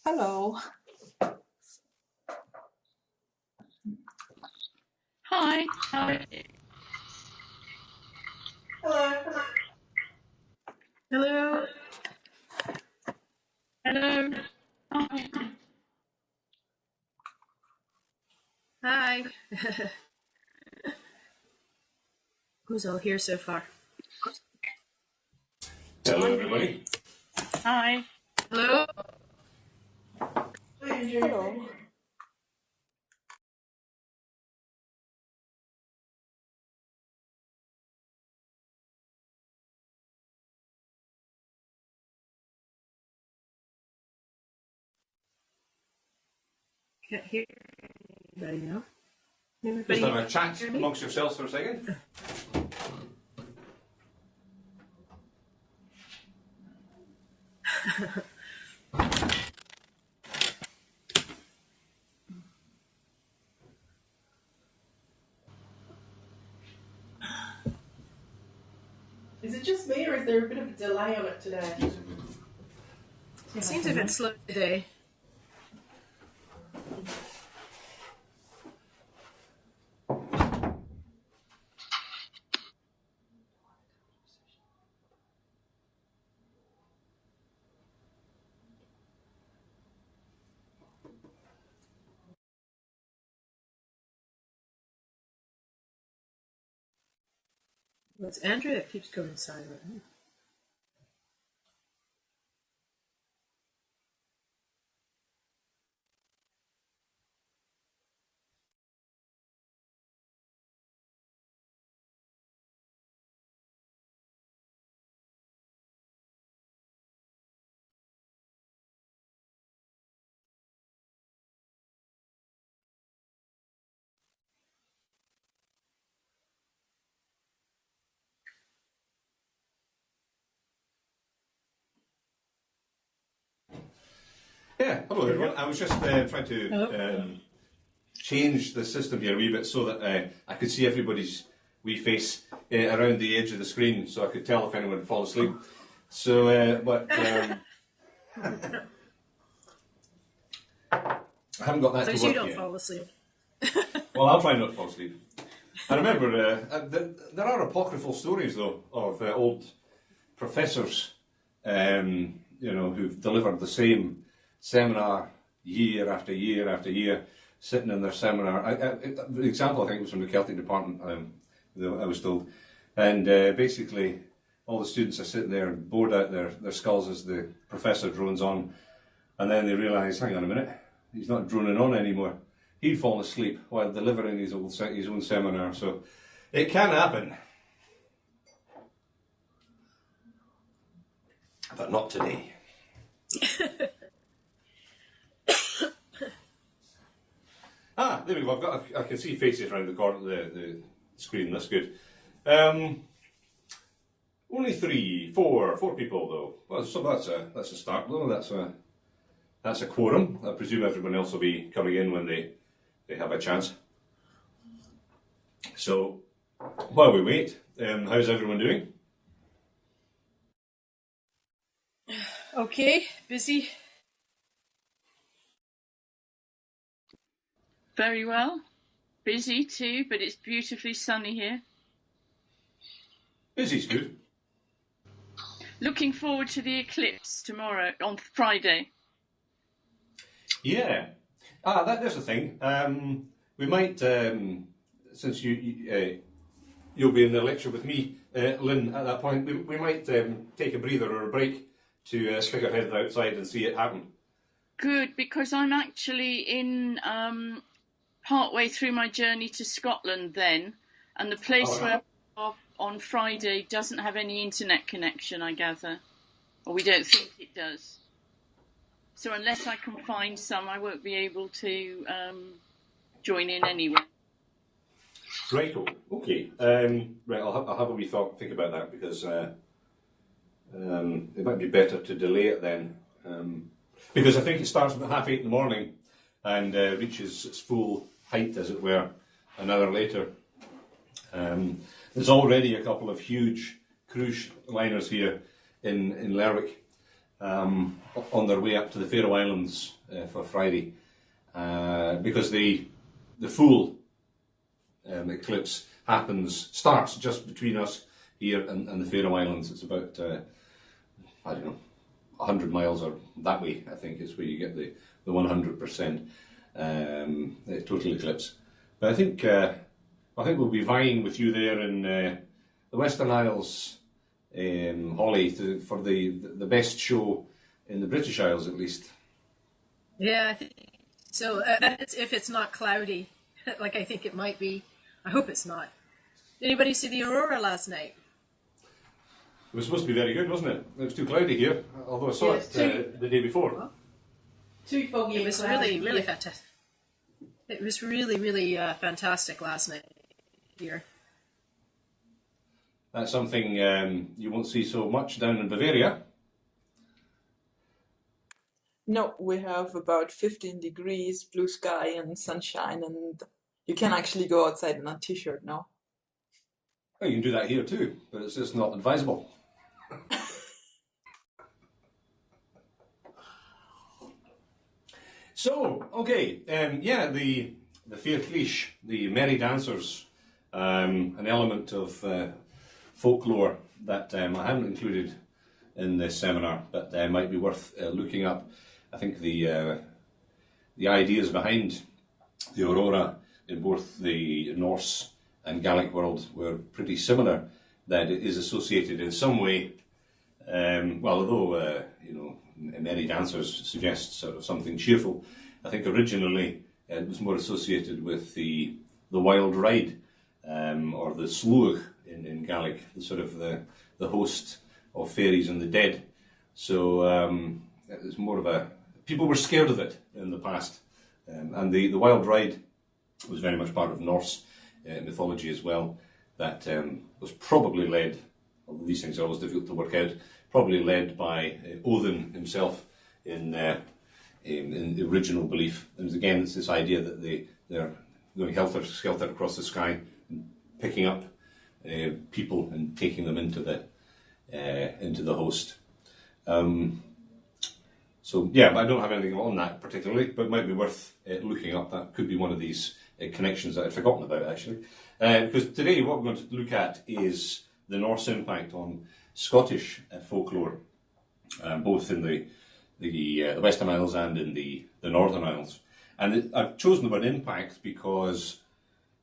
Hello. Hi. Hi. Hello. Hello. Hello. Hi. Hi. Who's all here so far? Hello, everybody. Hi. Hello. Hello. Can't hear anybody now. Just have a chat amongst yourselves for a second. Is it just me, or is there a bit of a delay on it today? It seems a bit slow today. Well, it's Andrew that keeps going silent. Yeah, hello everyone. I was just trying to change the system here a wee bit so that I could see everybody's wee face around the edge of the screen, so I could tell if anyone had fallen asleep. So, I haven't got that So to you work don't yet. fall asleep. Well, I'll try not to fall asleep. I remember there are apocryphal stories though of old professors, who've delivered the same seminar year after year after year, sitting in their seminar. The example I think was from the Celtic department. I was told, and basically all the students are sitting there and bored out their skulls as the professor drones on, and then they realise, hang on a minute, he's not droning on anymore. He'd fallen asleep while delivering his own seminar. So it can happen. But not today. There we go. I can see faces around the corner of the screen. That's good. Only four people though. Well, so that's a start though. That's a quorum. I presume everyone else will be coming in when they have a chance. So while we wait, how's everyone doing? Okay, busy. Very well. Busy too, but it's beautifully sunny here. Busy's good. Looking forward to the eclipse tomorrow, on Friday. Yeah. There's the thing. We might, since you'll be in the lecture with me, Lynn, at that point, we might take a breather or a break to stick our heads outside and see it happen. Good, because I'm actually in part-way through my journey to Scotland then, and the place where I'm on Friday doesn't have any internet connection, I gather. Or we don't think it does. So unless I can find some, I won't be able to join in anyway. Right, okay. Right, I'll have a wee think about that, because it might be better to delay it then. Because I think it starts about 8:30 in the morning and reaches its full height, as it were, an hour later. There's already a couple of huge cruise liners here in Lerwick, on their way up to the Faroe Islands for Friday, because the full eclipse starts just between us here and the Faroe Islands. It's about, I don't know, 100 miles or that way, I think, is where you get the 100% total eclipse. But I think we'll be vying with you there in the Western Isles, Holly, for the best show in the British Isles, at least. Yeah, I think so. If it's not cloudy, like I think it might be. I hope it's not. Did anybody see the aurora last night? It was supposed to be very good, wasn't it? It was too cloudy here, although I saw it the day before. Too foggy. It was really fantastic. It was really fantastic last night here. That's something you won't see so much down in Bavaria. No, we have about 15 degrees, blue sky and sunshine, and you can actually go outside in a t-shirt now. Well, you can do that here too, but it's just not advisable. So, okay, the Fearclish, the merry dancers, an element of folklore that I haven't included in this seminar, but might be worth looking up. I think the ideas behind the aurora in both the Norse and Gaelic world were pretty similar. That it is associated in some way, although merry dancers suggests sort of something cheerful. I think originally it was more associated with the wild ride, or the slúg in Gaelic, the sort of the host of fairies and the dead. So it was more of people were scared of it in the past, and the wild ride was very much part of Norse mythology as well. That was probably led, although these things are always difficult to work out, probably led by Odin himself in the original belief. And again, it's this idea that they're going helter-skelter across the sky, and picking up people and taking them into the host. So yeah, I don't have anything on that particularly, but it might be worth looking up. That could be one of these connections that I'd forgotten about, actually. Because today what we're going to look at is the Norse impact on Scottish folklore, both in the Western Isles and in the Northern Isles. And I've chosen the word impact because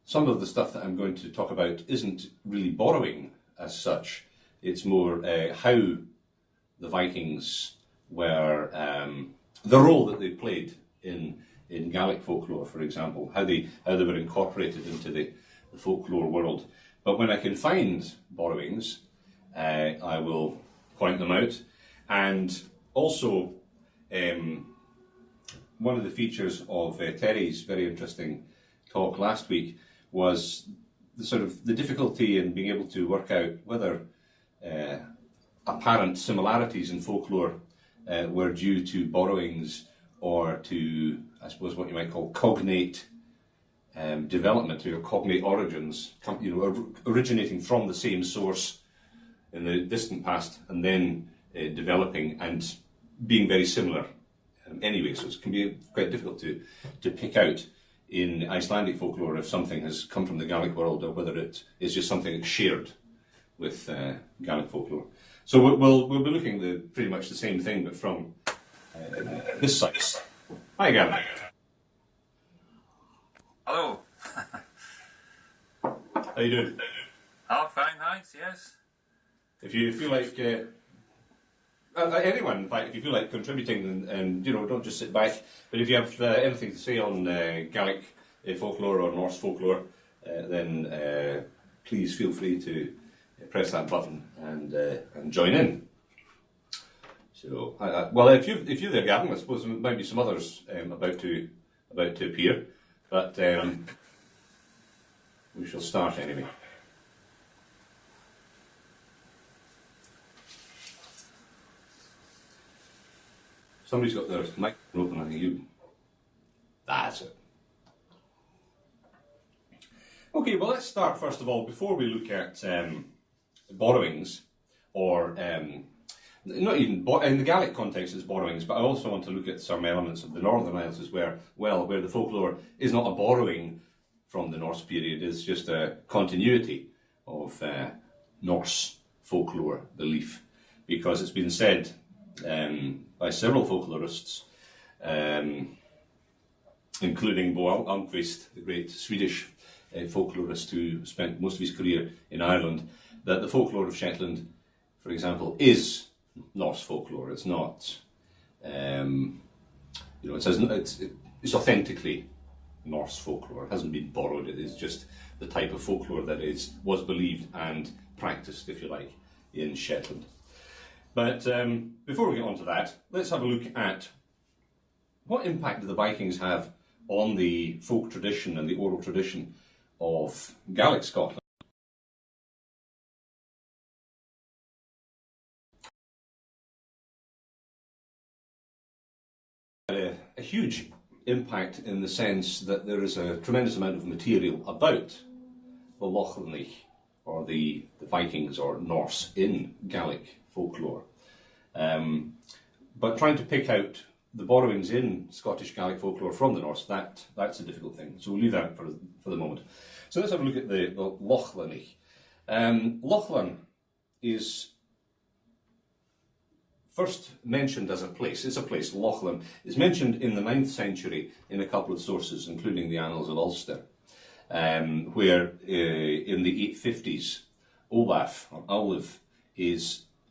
some of the stuff that I'm going to talk about isn't really borrowing as such. It's more how the Vikings were, the role that they played in Gaelic folklore, for example, how they were incorporated into the folklore world. But when I can find borrowings, I will point them out. And also, one of the features of Terry's very interesting talk last week was the difficulty in being able to work out whether apparent similarities in folklore were due to borrowings or to, I suppose, what you might call cognate development, or cognate origins, originating from the same source in the distant past and then developing and being very similar anyway. So it can be quite difficult to pick out in Icelandic folklore if something has come from the Gaelic world or whether it is just something that's shared with Gaelic folklore. So we'll be looking at pretty much the same thing, but from this side. Hi, Gavin. Hello. How you doing? Oh, fine, thanks, yes. If you feel like anyone, in fact, if you feel like contributing, and don't just sit back. But if you have anything to say on Gaelic folklore or Norse folklore, then please feel free to press that button and join in. So, well, if you're there, Gavin, I suppose there might be some others about to appear, but we shall start anyway. Somebody's got their microphone open, I think you. That's it. Okay, well, let's start first of all, before we look at borrowings or not even in the Gaelic context, it's borrowings, but I also want to look at some elements of the Northern Isles as where the folklore is not a borrowing from the Norse period, it's just a continuity of Norse folklore belief, because it's been said by several folklorists, including Bo Almqvist, the great Swedish folklorist who spent most of his career in Ireland, that the folklore of Shetland, for example, is Norse folklore. It's not, it's authentically Norse folklore. It hasn't been borrowed. It is just the type of folklore that was believed and practiced, if you like, in Shetland. But before we get on to that, let's have a look at what impact did the Vikings have on the folk tradition and the oral tradition of Gaelic Scotland. A huge impact in the sense that there is a tremendous amount of material about the Lochlannach, or the Vikings or Norse in Gaelic folklore. But trying to pick out the borrowings in Scottish Gaelic folklore from the Norse, that's a difficult thing. So we'll leave that for the moment. So let's have a look at the Lochlannach. Lochlann is first mentioned as a place. It's a place, Lochlann. It's mentioned in the 9th century in a couple of sources, including the Annals of Ulster, where in the 850s, Olaf, or Olaf,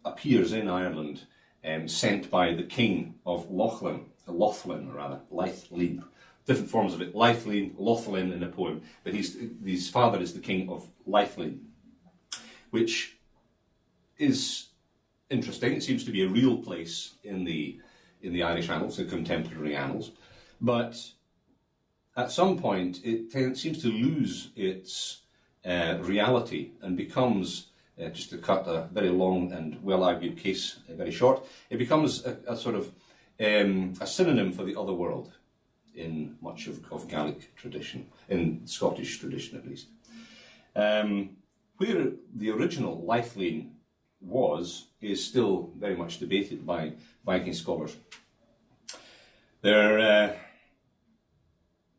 appears in Ireland, sent by the king of Lothlin, Leithlin, different forms of it, Leithlin, Lothlin in a poem, but his father is the king of Leithlin, which is interesting. It seems to be a real place in the Irish annals, the contemporary annals, but at some point it seems to lose its reality and becomes, just to cut a very long and well-argued case very short, it becomes a sort of a synonym for the other world in much of Gaelic tradition, in Scottish tradition at least. Where the original Leithlin is still very much debated by Viking scholars. There are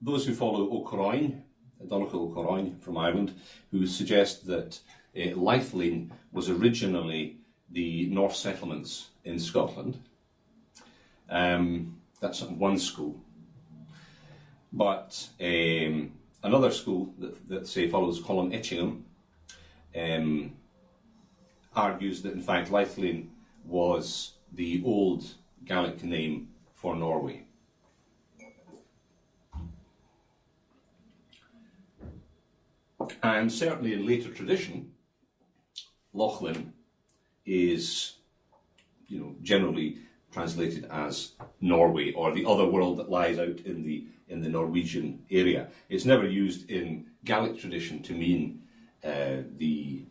those who follow O'Coroyne, Donegal O'Coroyne from Ireland, who suggest that Leithlin was originally the Norse settlements in Scotland. That's one school. But another school that say follows Colm Etchingham argues that in fact Leithlin was the old Gaelic name for Norway. And certainly in later tradition, Lochlin is, generally translated as Norway, or the other world that lies out in the Norwegian area. It's never used in Gaelic tradition to mean the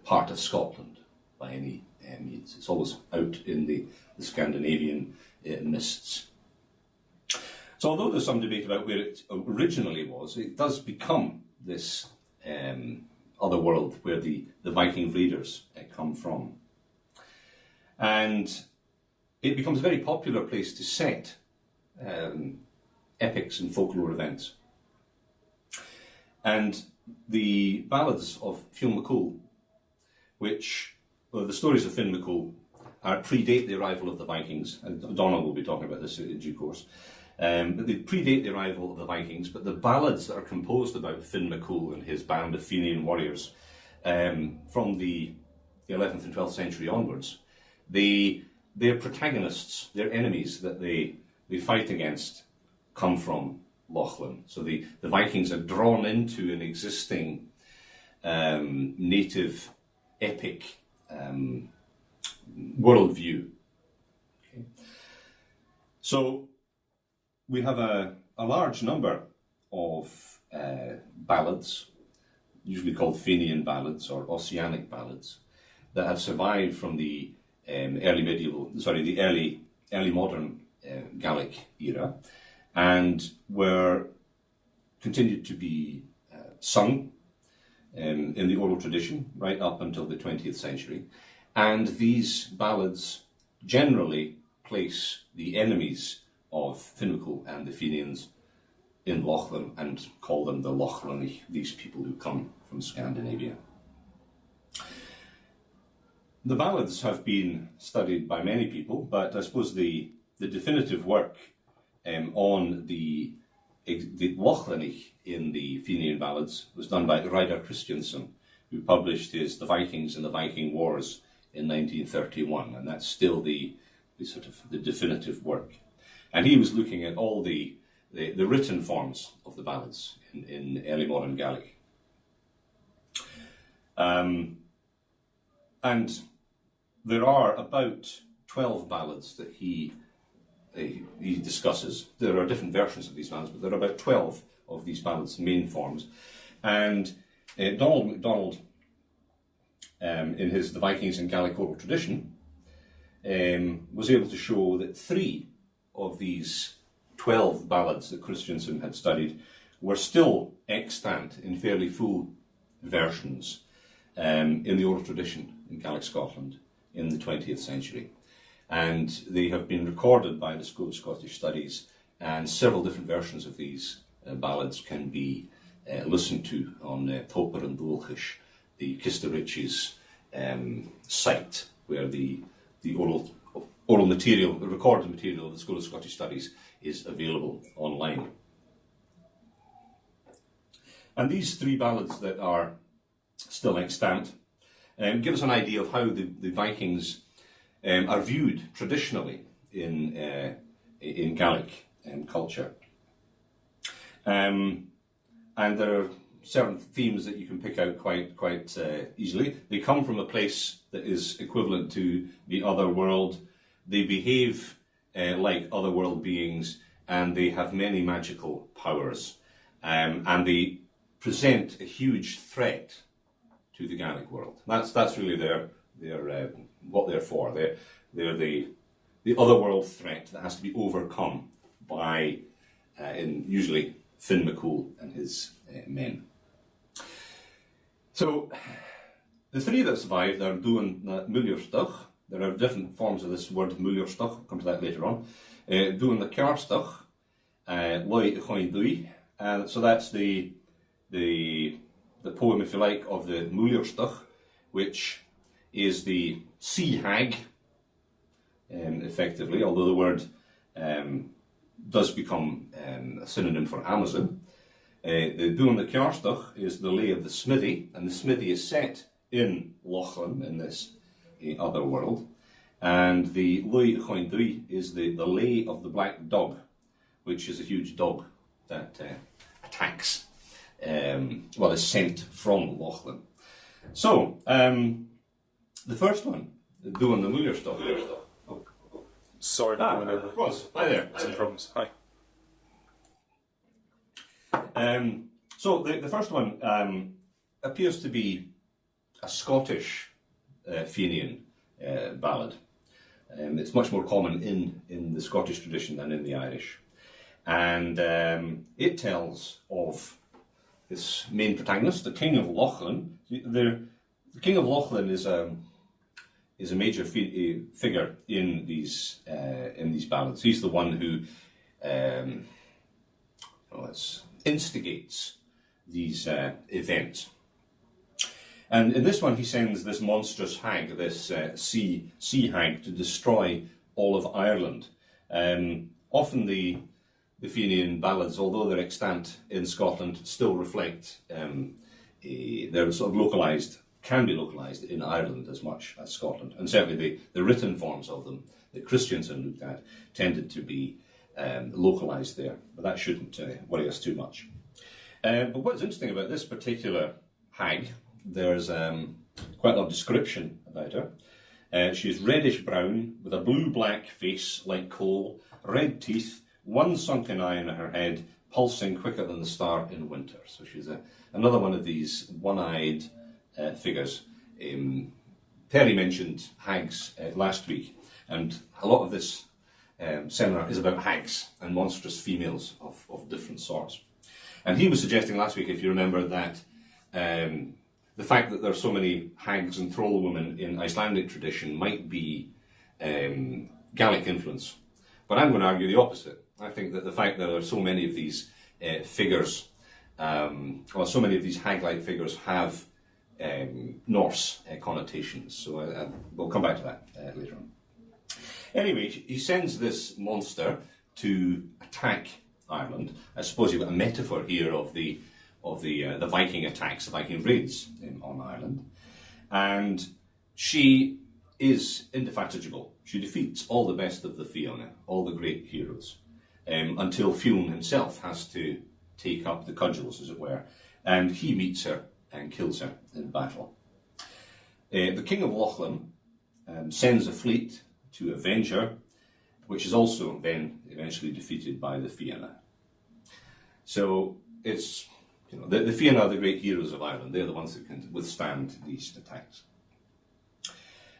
part of Scotland by any means. It's always out in the Scandinavian mists. So although there's some debate about where it originally was, it does become this other world where the Viking raiders come from. And it becomes a very popular place to set epics and folklore events. And the ballads of Fionn McCool, the stories of Fionn McCool predate the arrival of the Vikings, and Donna will be talking about this in due course. But they predate the arrival of the Vikings, but the ballads that are composed about Fionn McCool and his band of Fenian warriors from the 11th and 12th century onwards, their protagonists, their enemies that they fight against, come from Lochlin. So the Vikings are drawn into an existing native epic worldview. Okay. So we have a large number of ballads, usually called Fenian ballads or Ossianic ballads, that have survived from the early modern Gaelic era, and were continued to be sung in the oral tradition right up until the 20th century. And these ballads generally place the enemies of Finucul and the Fenians in Lochlin and call them the Lochlani, these people who come from Scandinavia. The ballads have been studied by many people, but I suppose the definitive work on the Lochlani in the Fenian ballads was done by Reidar Christiansen, who published his The Vikings and the Viking Wars in 1931, and that's still the sort of the definitive work. And he was looking at all the written forms of the ballads in early modern Gaelic. And there are about 12 ballads that he discusses. There are different versions of these ballads, but there are about 12 of these ballads' main forms. And Donald MacDonald, in his The Vikings in Gaelic Oral Tradition, was able to show that 3 of these 12 ballads that Christiansen had studied were still extant in fairly full versions in the oral tradition in Gaelic Scotland in the 20th century. And they have been recorded by the School of Scottish Studies, and several different versions of these ballads can be listened to on Toper and Dulcish, the Kistarich's site, where the oral material, the recorded material of the School of Scottish Studies is available online. And these 3 ballads that are still extant give us an idea of how the Vikings are viewed traditionally in Gaelic culture. And there are certain themes that you can pick out quite easily. They come from a place that is equivalent to the other world. They behave like other world beings, and they have many magical powers. And they present a huge threat to the Gaelic world. That's really their what they're for. They're the otherworld threat that has to be overcome by usually Finn McCool and his men. So the 3 that survived are Dúin na Muilearstach. There are different forms of this word Muilearstach. I'll come to that later on. Dúin na Cearstach, Loi Choin Dui. So that's the poem, if you like, of the Muilearstach, which is the sea hag, effectively, although the word does become a synonym for Amazon. The Dúin na Cearstach is the lay of the smithy, and the smithy is set in Lochlin, in this other world. And the Loi Choin Dui is the lay of the black dog, which is a huge dog that attacks, is sent from Lochlin. So, the first one, Dúin na Muilearstach. Sorry for coming over. Ross, hi there. Some problems. Hi. So the first one appears to be a Scottish Fenian ballad. It's much more common in the Scottish tradition than in the Irish. And it tells of this main protagonist, the King of Lochlin. The King of Lochlin is a major figure in these ballads. He's the one who instigates these events. And in this one, he sends this monstrous hag, this sea hag, to destroy all of Ireland. Often the Fenian ballads, although they're extant in Scotland, still reflect they're sort of localised, can be localised in Ireland as much as Scotland. And certainly the written forms of them that Christiansen looked at tended to be localised there. But that shouldn't worry us too much. But what's interesting about this particular hag, there's quite a lot of description about her. She's reddish-brown, with a blue-black face like coal, red teeth, one sunken eye in her head, pulsing quicker than the star in winter. So she's another one of these one-eyed figures. Terry mentioned hags last week, and a lot of this seminar is about hags and monstrous females of different sorts. And he was suggesting last week, if you remember, that the fact that there are so many hags and troll women in Icelandic tradition might be Gallic influence. But I'm going to argue the opposite. I think that the fact that there are so many of these figures, or so many of these hag-like figures have Norse connotations. So we'll come back to that later on. Anyway, he sends this monster to attack Ireland. I suppose you've got a metaphor here of the Viking attacks, the Viking raids on Ireland. And she is indefatigable. She defeats all the best of the Fianna, all the great heroes, until Fionn himself has to take up the cudgels, as it were, and he meets her and kills her in battle. The King of Lochlin sends a fleet to avenge her, which is also then eventually defeated by the Fianna. So it's, the Fianna are the great heroes of Ireland. They're the ones that can withstand these attacks.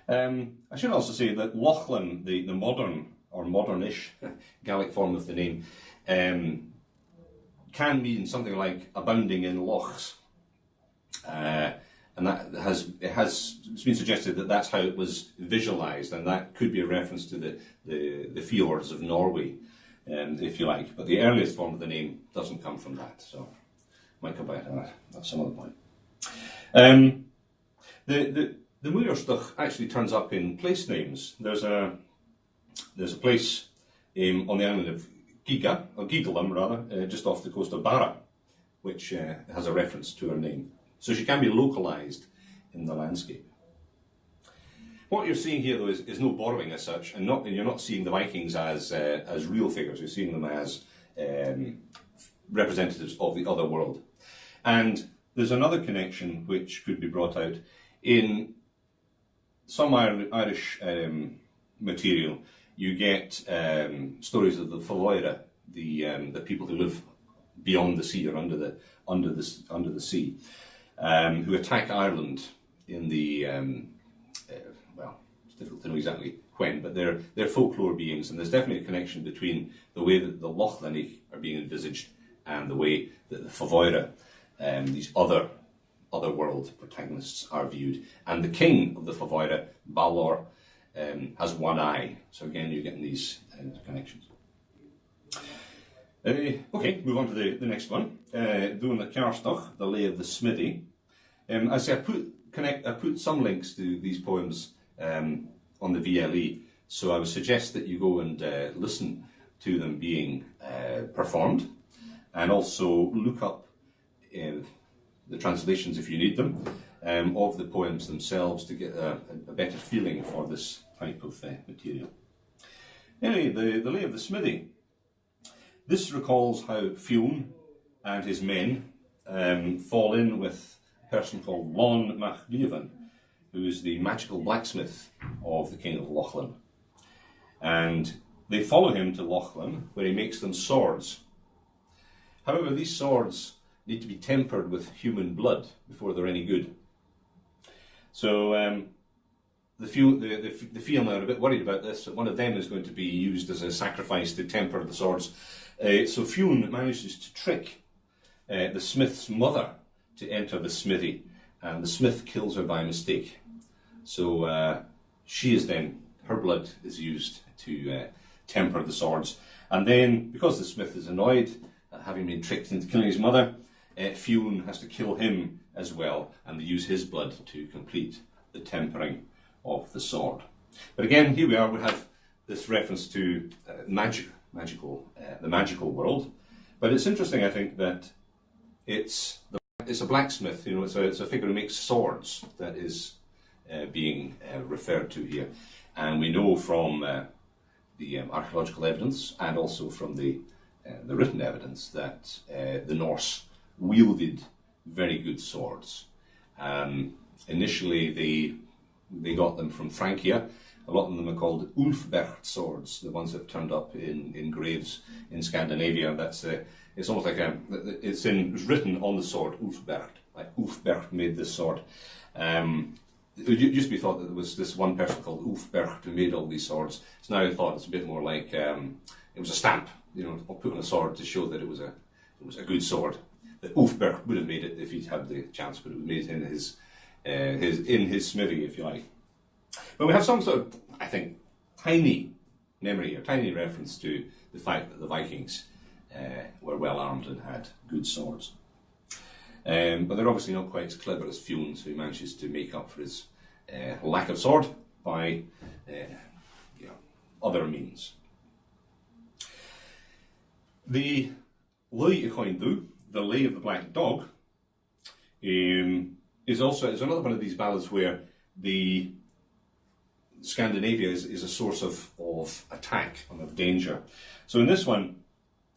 I should also say that Lochlin, the modern or modernish Gaelic form of the name, can mean something like abounding in lochs. And that it's been suggested that that's how it was visualised, and that could be a reference to the fjords of Norway, if you like. But the earliest form of the name doesn't come from that, so might come back to that at some other point. The Muirstach actually turns up in place names. There's a place on the island of Giga, or Gigalum rather, just off the coast of Barra, which has a reference to her name. So she can be localised in the landscape. What you're seeing here, though, is no borrowing as such, and you're not seeing the Vikings as real figures. You're seeing them as representatives of the other world. And there's another connection which could be brought out in some Irish material. You get stories of the Favoira, the people who live beyond the sea or under the sea, who attack Ireland in the well, it's difficult to know exactly when, but they're folklore beings, and there's definitely a connection between the way that the Lochlannig are being envisaged and the way that the Favoira, these other world protagonists, are viewed. And the king of the Favoira, Balor, has one eye. So again, you're getting these connections. Okay, move on to the next one. Doing the Kerstoch, the Lay of the Smithy. I say I put some links to these poems on the VLE, so I would suggest that you go and listen to them being performed, and also look up the translations, if you need them, of the poems themselves to get a better feeling for this type of material. Anyway, the Lay of the Smithy. This recalls how Fionn and his men fall in with a person called Lon Mac Líban, who is the magical blacksmith of the King of Lochlin. And they follow him to Lochlin, where he makes them swords. However, these swords need to be tempered with human blood before they're any good. So the Fianna are a bit worried about this. One of them is going to be used as a sacrifice to temper the swords. So Fionn manages to trick the smith's mother to enter the smithy, and the smith kills her by mistake. So she is then, her blood is used to temper the swords. And then, because the smith is annoyed at having been tricked into killing his mother, Fionn has to kill him as well, and they use his blood to complete the tempering of the sword. But again, here we are, we have this reference to the magical world. But it's interesting, I think, that it's a blacksmith, it's a figure who makes swords that is being referred to here. And we know from the archaeological evidence, and also from the written evidence, that the Norse wielded very good swords. Initially, they got them from Francia. A lot of them are called Ulfberht swords, the ones that have turned up in graves in Scandinavia. It's almost like it's written on the sword, Ulfberht. Like Ulfberht made this sword. It used to be thought that there was this one person called Ulfberht who made all these swords. It's now thought it's a bit more like it was a stamp, put on a sword to show that it was a good sword. Ulfberg would have made it if he'd had the chance, but it was made in his smithy, if you like. But we have some sort of, I think, tiny memory or tiny reference to the fact that the Vikings were well armed and had good swords. But they're obviously not quite as clever as Fionn, so he manages to make up for his lack of sword by other means. The Lay Coindu, the Lay of the Black Dog, is another one of these ballads where the Scandinavia is a source of attack and of danger. So in this one,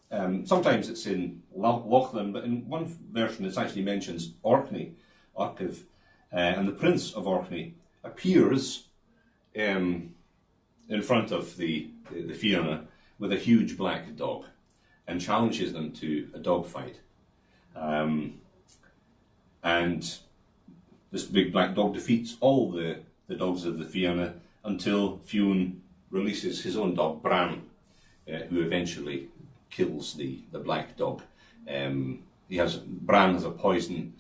sometimes it's in Lochlin, but in one version it actually mentions Orkney, and the Prince of Orkney appears in front of the Fianna with a huge black dog and challenges them to a dog fight. And this big black dog defeats all the dogs of the Fianna until Fionn releases his own dog, Bran, who eventually kills the black dog. Bran has a poison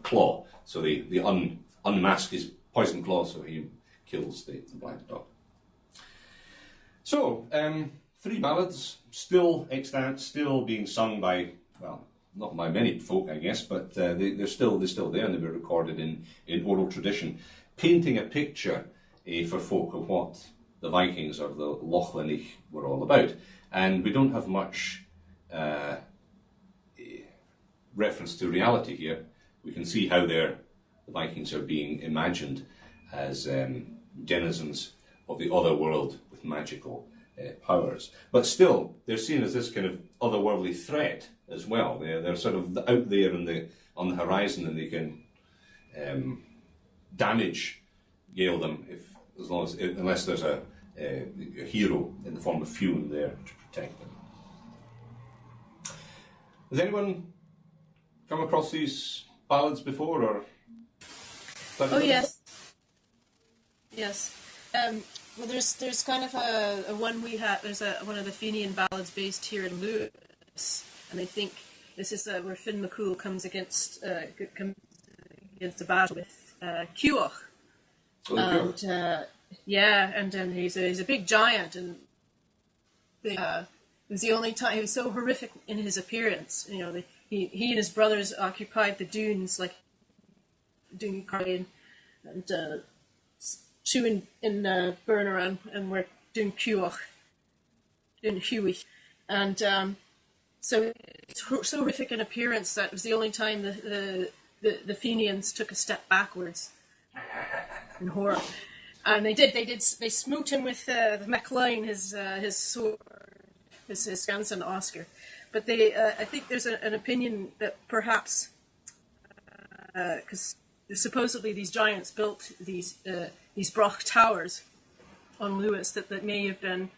claw, so they unmask his poison claw, so he kills the black dog. So, 3 ballads, still extant, still being sung by, well, not by many folk, I guess, but they're still there, and they were recorded in oral tradition, painting a picture for folk of what the Vikings or the Lochlanich were all about. And we don't have much reference to reality here. We can see how the Vikings are being imagined as denizens of the other world with magical powers. But still, they're seen as this kind of otherworldly threat as well. They're sort of out there on the horizon, and they can damage Gale them unless there's a hero in the form of Fionn there to protect them. Has anyone come across these ballads before, or? Oh yes, yes. Well, there's kind of a one we have. There's one of the Fenian ballads based here in Lewis, and I think this is where Finn McCool comes against the battle with Cuach. And and he's a big giant, and it was the only time he was so horrific in his appearance. You know, he and his brothers occupied the dunes like doing Cardian and Sue in Berneran, and we're doing Cuach, doing Huey, and so it's so horrific in appearance that it was the only time the Fenians took a step backwards in horror. And they smote him with the MacLean, his sword, his grandson Oscar. But I think there's an opinion that perhaps, because supposedly these giants built these Broch towers on Lewis, that may have been,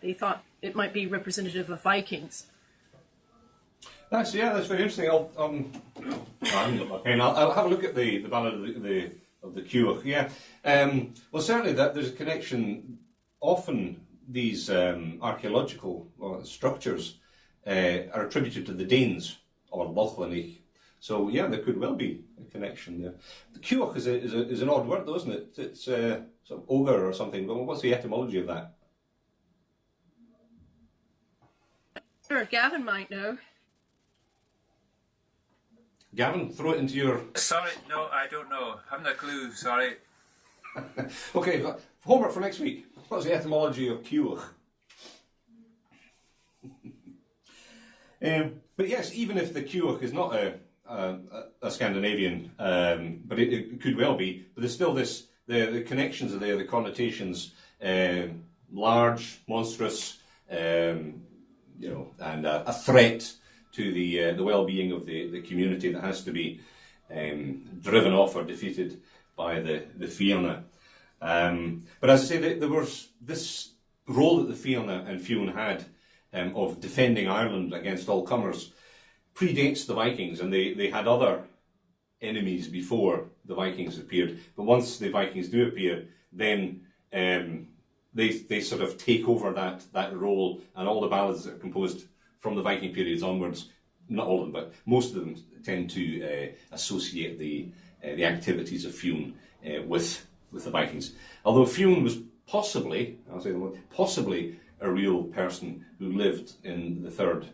they thought it might be representative of Vikings. That's very interesting. I'll have a look at the ballad of the Cuach. Yeah. Well, certainly there's a connection. Often these archaeological structures are attributed to the Danes or Lochlanich. So yeah, there could well be a connection there. The Cuach is an odd word, though, isn't it? It's sort of ogre or something. But what's the etymology of that? Sure, Gavin might know. Gavin, throw it into your... Sorry, no, I don't know. Haven't a clue, sorry. Okay, homework for next week. What's the etymology of Cuach? But yes, even if the Cuach is not a Scandinavian, but it could well be, but there's still the connections are there, the connotations, large, monstrous, and a threat to the well-being of the community that has to be driven off or defeated by the Fianna. But as I say, there was this role that the Fianna and Fionn had of defending Ireland against all comers predates the Vikings, and they had other enemies before the Vikings appeared. But once the Vikings do appear, then they sort of take over that role, and all the ballads that are composed from the Viking periods onwards not all of them, but most of them tend to associate the activities of Fionn with the Vikings. Although Fionn was possibly, I'll say the word, possibly a real person who lived in the 3rd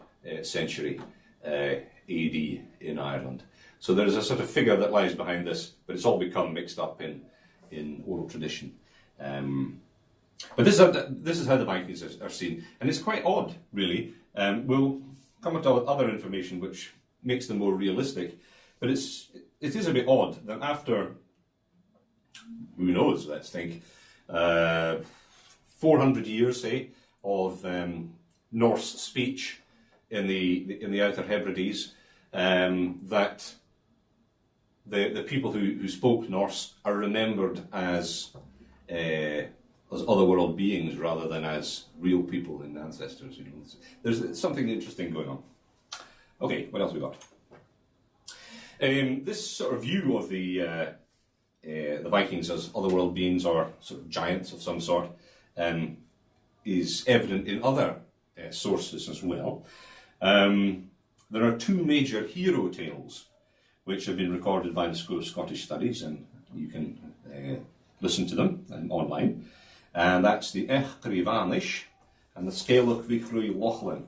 century AD in Ireland. So there's a sort of figure that lies behind this, but it's all become mixed up in oral tradition. But this is how the Vikings are seen, and it's quite odd, really. We'll come into other information which makes them more realistic, but it is a bit odd that after, who knows, let's think, 400 years, say, of Norse speech in the Outer Hebrides, that the people who spoke Norse are remembered as otherworld beings rather than as real people and ancestors. You know, there's something interesting going on. Okay, what else we got? This sort of view of the Vikings as otherworld beings or sort of giants of some sort is evident in other sources as well. There are two major hero tales which have been recorded by the School of Scottish Studies, and you can listen to them online. And that's the Echri Vanish and the Scaelach Vichrui Lochlin.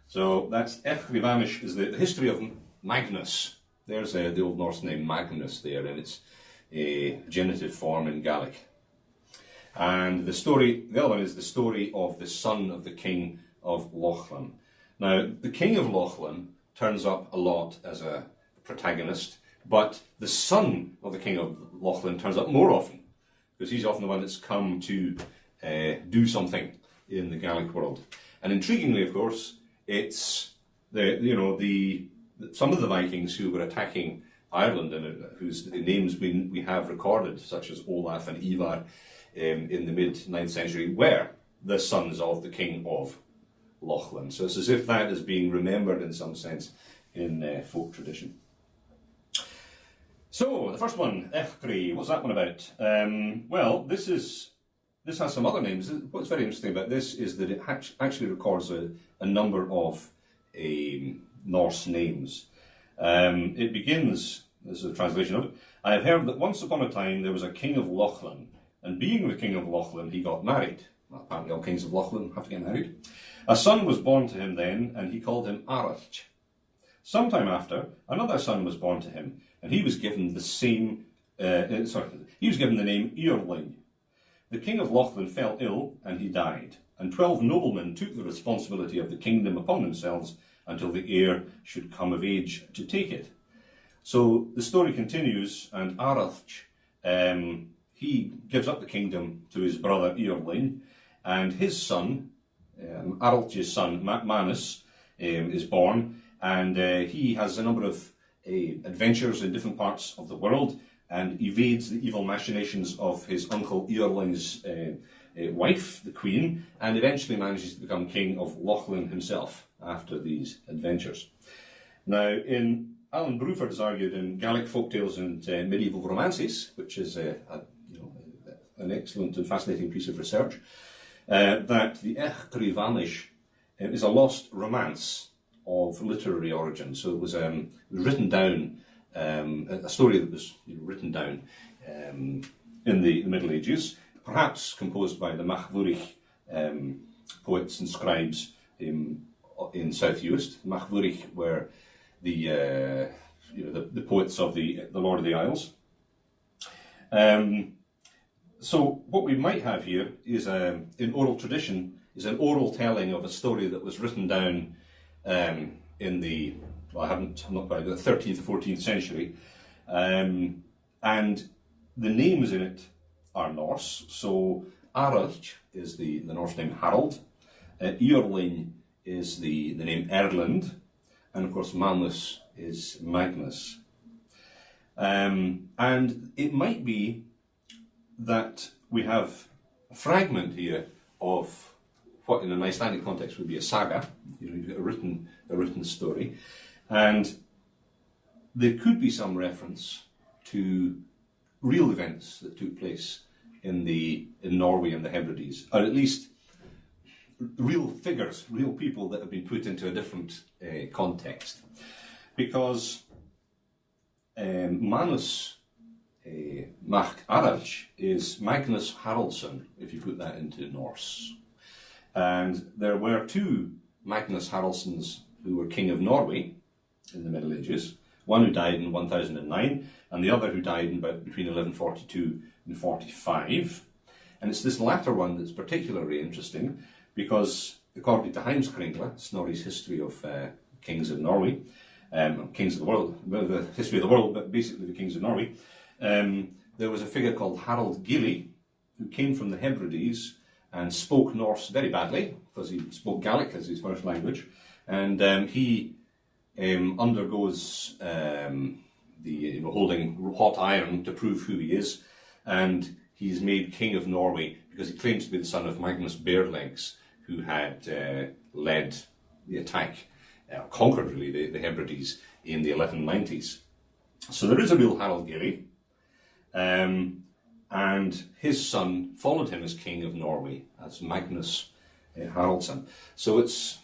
So that's Echri Vanish is the history of Magnus. There's the Old Norse name Magnus there, and it's a genitive form in Gaelic. And the other one is the story of the son of the king of Lochlin. Now, the king of Lochlin turns up a lot as a protagonist, but the son of the king of Lochlin turns up more often, because he's often the one that's come to do something in the Gaelic world. And intriguingly, of course, it's some of the Vikings who were attacking Ireland and whose names we have recorded, such as Olaf and Ivar, in the mid-9th century, were the sons of the king of Lochlin. So it's as if that is being remembered in some sense in folk tradition. So, the first one, Echri, what's that one about? Well, this has some other names. What's very interesting about this is that it actually records a number of Norse names. It begins, this is a translation of it, I have heard that once upon a time there was a king of Lochlin, and being the king of Lochlin, he got married. Well, apparently all kings of Lochlin have to get married. A son was born to him then, and he called him Arach. Sometime after, another son was born to him, and he was given the name Eorling. The king of Lochlin fell ill, and he died, and 12 noblemen took the responsibility of the kingdom upon themselves until the heir should come of age to take it. So the story continues, and Arach, he gives up the kingdom to his brother Eorling, and his son, Arach's son, Manus, is born, and he has a number of adventures in different parts of the world and evades the evil machinations of his uncle Eorling's wife, the queen, and eventually manages to become king of Lochlin himself after these adventures. Now, Alan Bruford has argued in Gaelic folktales and medieval romances, which is an excellent and fascinating piece of research, that the Echri Vanish is a lost romance of literary origin. So it was written down, a story that was written down in the Middle Ages, perhaps composed by the Machvurich poets and scribes in South Uist. Machvurich were the poets of the Lord of the Isles. So what we might have here is, in oral tradition, is an oral telling of a story that was written down in the 13th or 14th century, and the names in it are Norse. So Arach is the Norse name Harald, Eorling is the name Erland, and of course Manus is Magnus. And it might be that we have a fragment here of what in an Icelandic context would be a saga. You've got a written story, and there could be some reference to real events that took place in Norway and the Hebrides, or at least real figures, real people that have been put into a different context. Because Manus Mac Araj is Magnus Haraldsson, if you put that into Norse. And there were two Magnus Haraldssons who were King of Norway in the Middle Ages, one who died in 1009 and the other who died in between 1142 and 45. And it's this latter one that's particularly interesting because, according to Heimskringla, Snorri's history of kings of Norway, kings of the world, well, the history of the world, but basically the kings of Norway, there was a figure called Harald Gilli who came from the Hebrides and spoke Norse very badly because he spoke Gaelic as his first language, and he undergoes the holding hot iron to prove who he is, and he's made king of Norway because he claims to be the son of Magnus Barelegs, who had led the attack, conquered really the Hebrides in the 1190s. So there is a real Harald Gilli, and his son followed him as king of Norway, as Magnus Haraldsson. So it's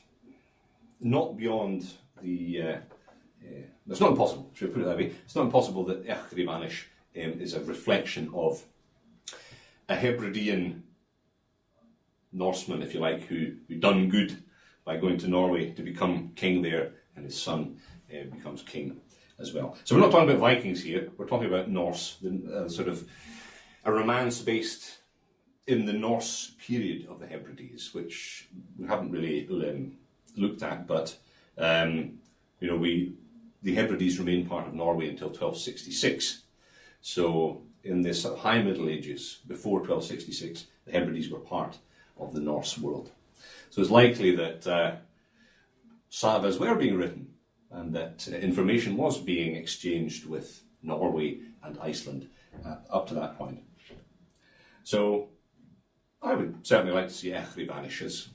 not beyond the... it's not impossible, should I put it that way? It's not impossible that Echrivanish is a reflection of a Hebridean Norseman, if you like, who done good by going to Norway to become king there, and his son becomes king as well. So we're not talking about Vikings here, we're talking about Norse, sort of a romance based in the Norse period of the Hebrides, which we haven't really looked at, but the Hebrides remained part of Norway until 1266. So in the sort of high Middle Ages, before 1266, the Hebrides were part of the Norse world. So it's likely that sagas were being written and that information was being exchanged with Norway and Iceland up to that point. So I would certainly like to see Echrivanish as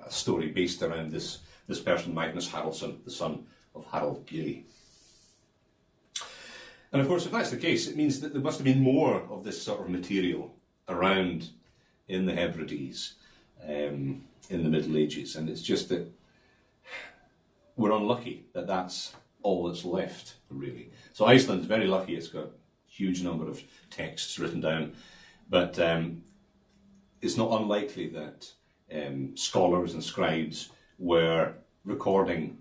a story based around this person, Magnus Haraldsson, the son of Harald Gilli. And of course, if that's the case, it means that there must have been more of this sort of material around in the Hebrides in the Middle Ages. And it's just that we're unlucky that that's all that's left, really. So Iceland's very lucky, it's got a huge number of texts written down, but it's not unlikely that scholars and scribes were recording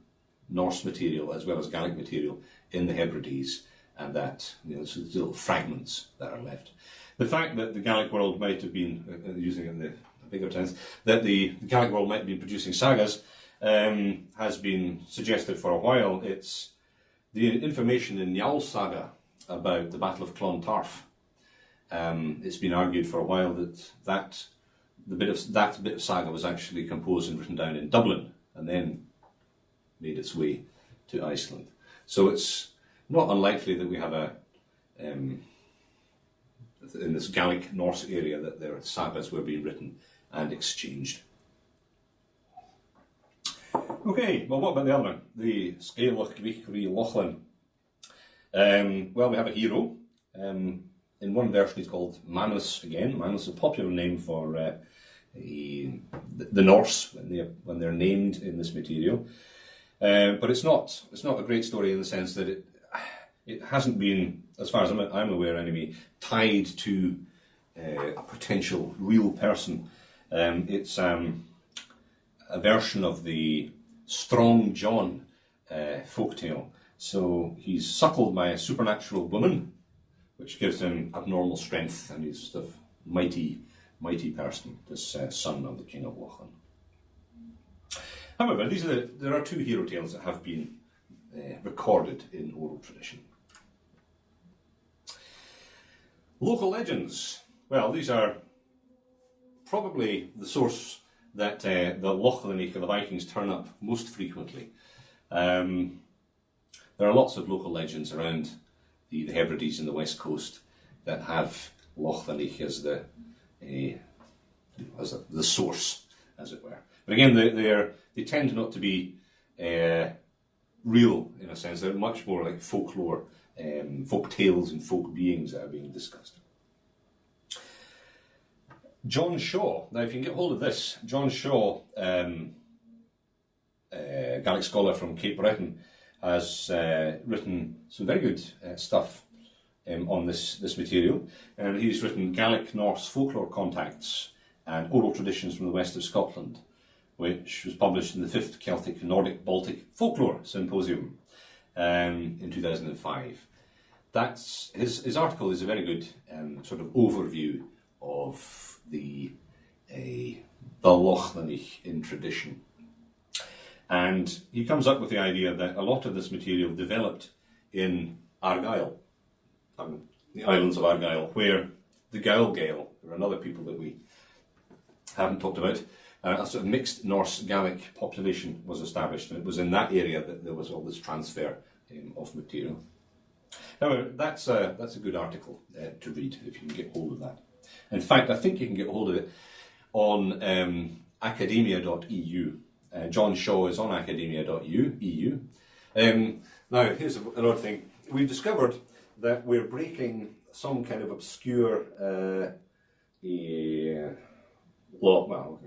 Norse material as well as Gaelic material in the Hebrides, and that there's little fragments that are left. The fact that the Gaelic world might have been, using it in the bigger sense, that the Gaelic world might be producing sagas has been suggested for a while. It's the information in Njal saga about the Battle of Clontarf. It's been argued for a while that bit of saga was actually composed and written down in Dublin and then made its way to Iceland. So it's not unlikely that we have in this Gaelic Norse area that their sagas were being written and exchanged. Okay, well, what about the other one? The Scaelach Victory Lochlin. Well, we have a hero. In one version he's called Manus again. Manus is a popular name for the Norse when they're named in this material. But it's not a great story in the sense that it hasn't been, as far as I'm aware anyway, tied to a potential real person. It's a version of the Strong John folktale. So he's suckled by a supernatural woman, which gives him abnormal strength, and he's a mighty person, this son of the King of Lochlin. However, there are two hero tales that have been recorded in oral tradition. Local legends. Well, these are probably the source that the Lochlinic or the Vikings turn up most frequently. There are lots of local legends around the Hebrides and the west coast that have Lochlinic as the source, as it were. But again, they tend not to be real in a sense. They're much more like folklore, folk tales and folk beings that are being discussed. John Shaw. Now, if you can get hold of this, John Shaw, Gaelic scholar from Cape Breton, has written some very good stuff on this material. And he's written Gaelic Norse Folklore Contacts and Oral Traditions from the West of Scotland, which was published in the 5th Celtic Nordic Baltic Folklore Symposium in 2005. That's his article is a very good sort of overview of the Lochlannich in tradition. And he comes up with the idea that a lot of this material developed in Argyll, the islands of Argyll, where the Gael, or another people that we haven't talked about, a sort of mixed Norse-Gaelic population was established, and it was in that area that there was all this transfer of material. However, that's a good article to read if you can get hold of that. In fact, I think you can get hold of it on academia.eu. John Shaw is on academia.eu. Now, here's an odd thing. We've discovered that we're breaking some kind of obscure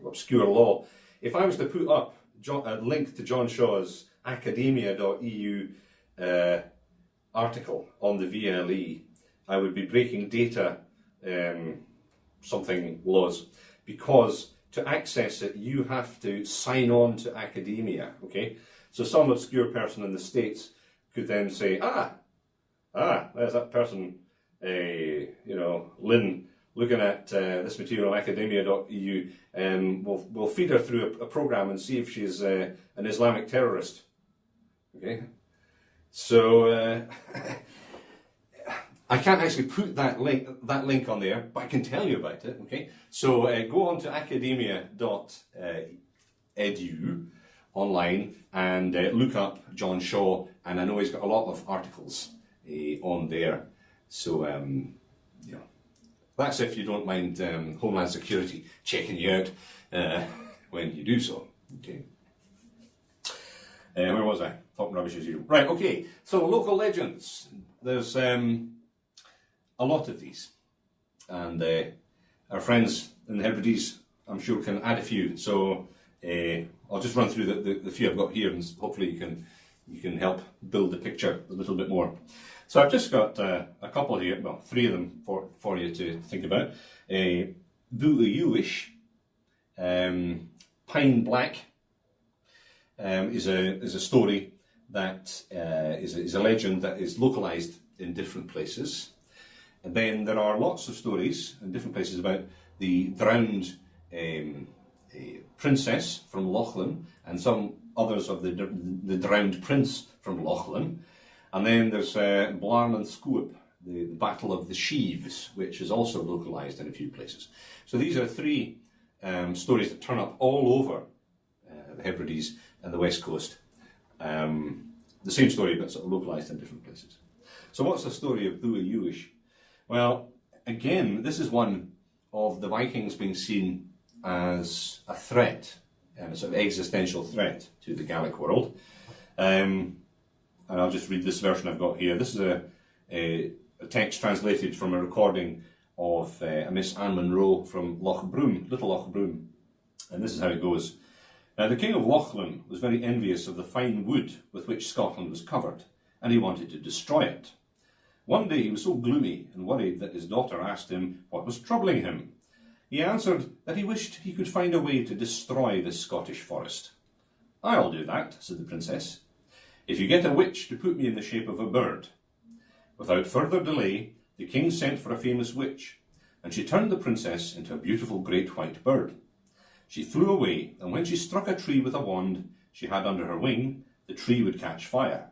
obscure law. If I was to put up a link to John Shaw's academia.eu article on the VLE, I would be breaking data something laws, because to access it you have to sign on to academia. Okay, so some obscure person in the States could then say, there's that person, Lynn, looking at this material on academia.eu, we'll feed her through a program and see if she's an Islamic terrorist. Okay, so I can't actually put that link on there, but I can tell you about it. Okay, so go on to academia.edu online and look up John Shaw, and I know he's got a lot of articles on there. So that's if you don't mind Homeland Security checking you out when you do so. Okay. Where was I? Talking rubbish as usual. Right, okay. So local legends. There's a lot of these. And our friends in the Hebrides, I'm sure, can add a few. So I'll just run through the few I've got here, and hopefully you can help build the picture a little bit more. So I've just got a couple here, well, 3 of them for you to think about. Bu'uyuish, Pine Black, is a story that is a legend that is localised in different places. And then there are lots of stories in different places about the drowned princess from Lochlin, and some others of the drowned prince from Lochlin. And then there's Blarn and Scoop, the Battle of the Sheaves, which is also localised in a few places. So these are 3 stories that turn up all over the Hebrides and the West Coast. The same story, but sort of localised in different places. So what's the story of Bu'uyuish? Well, again, this is one of the Vikings being seen as a threat, a sort of existential threat to the Gaelic world. And I'll just read this version I've got here. This is a text translated from a recording of a Miss Anne Munro from Little Loch Broom. And this is how it goes. The King of Lochlin was very envious of the fine wood with which Scotland was covered, and he wanted to destroy it. One day he was so gloomy and worried that his daughter asked him what was troubling him. He answered that he wished he could find a way to destroy this Scottish forest. "I'll do that," said the princess, "if you get a witch to put me in the shape of a bird." Without further delay, the king sent for a famous witch, and she turned the princess into a beautiful great white bird. She flew away, and when she struck a tree with a wand she had under her wing, the tree would catch fire.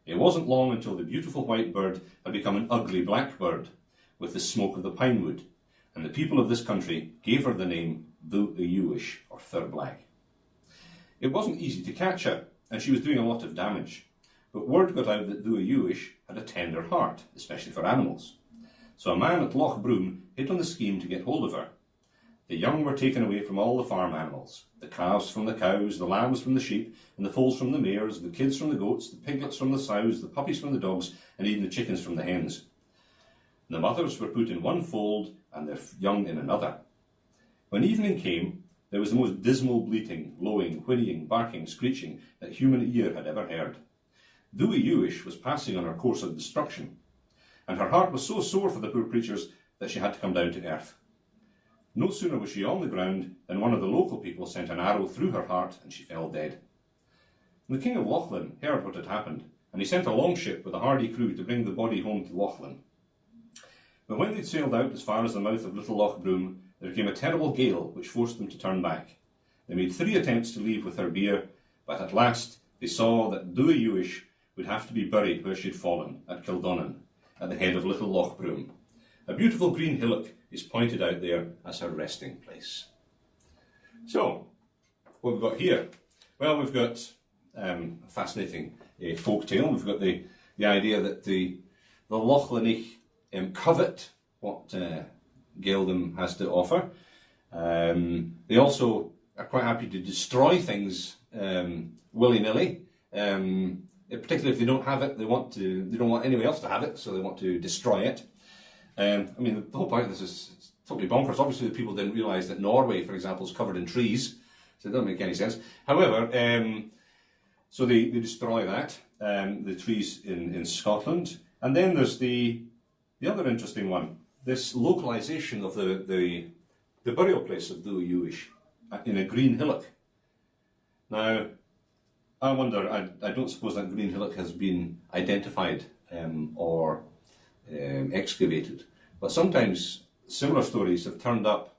It wasn't long until the beautiful white bird had become an ugly black bird, with the smoke of the pine wood, and the people of this country gave her the name Bu'uyuish, or Fir Black. It wasn't easy to catch her, and she was doing a lot of damage, but word got out that Bu'uyuish had a tender heart, especially for animals. So a man at Loch Broom hit on the scheme to get hold of her. The young were taken away from all the farm animals, the calves from the cows, the lambs from the sheep, and the foals from the mares, the kids from the goats, the piglets from the sows, the puppies from the dogs, and even the chickens from the hens. The mothers were put in one fold and their young in another. When evening came, there was the most dismal bleating, lowing, whinnying, barking, screeching that human ear had ever heard. Dewey Ewish was passing on her course of destruction, and her heart was so sore for the poor creatures that she had to come down to earth. No sooner was she on the ground than one of the local people sent an arrow through her heart, and she fell dead. The King of Lochlan heard what had happened, and he sent a longship with a hardy crew to bring the body home to Lochlan. But when they'd sailed out as far as the mouth of Little Loch Broom, there came a terrible gale which forced them to turn back. They made 3 attempts to leave with her bier, but at last they saw that Dewey Ewish would have to be buried where she'd fallen, at Kildonnan, at the head of Little Loch Broom. A beautiful green hillock is pointed out there as her resting place. So, what we've got here? Well, we've got a fascinating folk tale. We've got the idea that the Lochlanich covet what Geldom has to offer. They also are quite happy to destroy things willy-nilly. Particularly if they don't have it, they don't want anyone else to have it, so they want to destroy it. I mean, the whole point of this is totally bonkers. Obviously, the people didn't realise that Norway, for example, is covered in trees, so it doesn't make any sense. However, so they destroy that, the trees in Scotland. And then there's the other interesting one, this localisation of the burial place of Dewey Ewish in a green hillock. Now, I wonder, I don't suppose that green hillock has been identified or excavated, but sometimes similar stories have turned up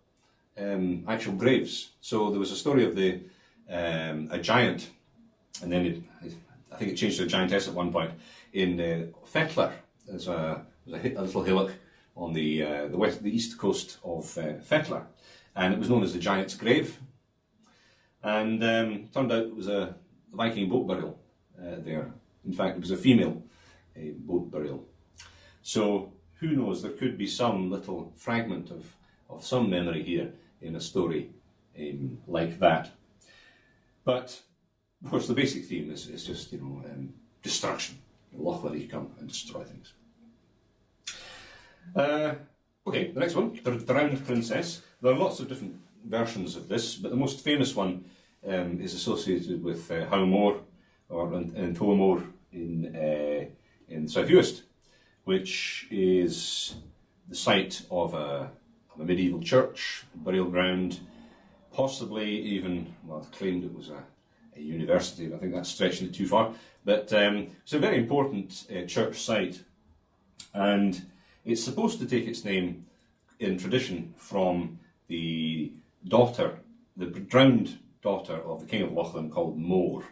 actual graves. So there was a story of a giant, and then I think it changed to a giantess at one point, in Fettler. There's a little hillock on the east coast of Fettler, and it was known as the Giant's Grave. And turned out it was a Viking boat burial there. In fact, it was a female boat burial. So who knows? There could be some little fragment of some memory here in a story like that. But of course, the basic theme is just destruction. Lochlanich come and destroy things. Okay, the next one, the Drowned Princess. There are lots of different versions of this, but the most famous one is associated with Howmore and Toamore in South Uist, which is the site of a medieval church, burial ground, possibly even, well, claimed it was a university, but I think that's stretching it too far. But it's a very important church site, and it's supposed to take its name in tradition from the drowned daughter of the King of Lochlan called More,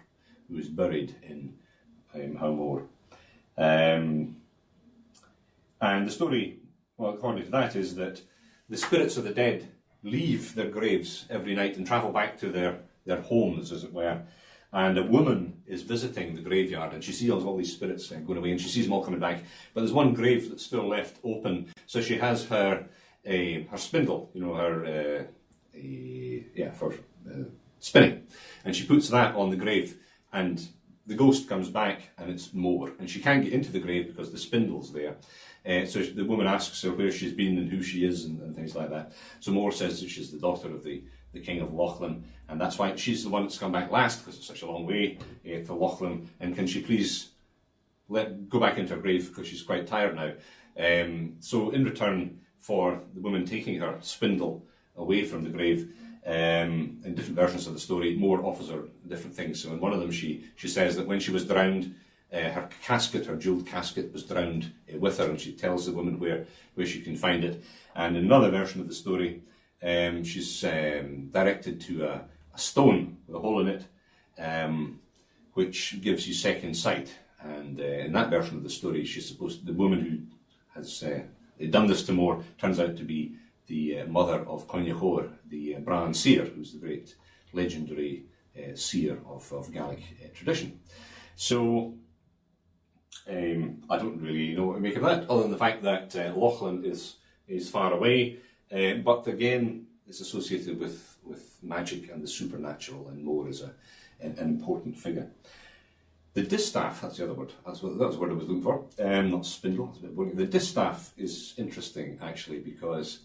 who is buried in Howmore. And the story, well, according to that, is that the spirits of the dead leave their graves every night and travel back to their homes, as it were. And a woman is visiting the graveyard, and she sees all these spirits going away, and she sees them all coming back. But there's one grave that's still left open, so she has her spindle, for spinning, and she puts that on the grave, and the ghost comes back, and it's More, and she can't get into the grave because the spindle's there. So the woman asks her where she's been and who she is and things like that. So More says that she's the daughter of the King of Lochlan, and that's why she's the one that's come back last, because it's such a long way to Lochlan, and can she please go back into her grave because she's quite tired now. So in return for the woman taking her spindle away from the grave, in different versions of the story, More offers her different things. So in one of them she says that when she was drowned, her casket, her jewelled casket, was drowned with her, and she tells the woman where she can find it. And in another version of the story, she's directed to a stone with a hole in it, which gives you second sight. And in that version of the story, the woman who has done this to More turns out to be the mother of Coinachor, the Bran seer, who's the great legendary seer of Gaelic tradition. So I don't really know what to make of that, other than the fact that Lochlan is far away, but again, it's associated with magic and the supernatural, and More is an important figure. The distaff, that's the other word, that's the word I was looking for, not spindle, it's a bit boring. The distaff is interesting, actually, because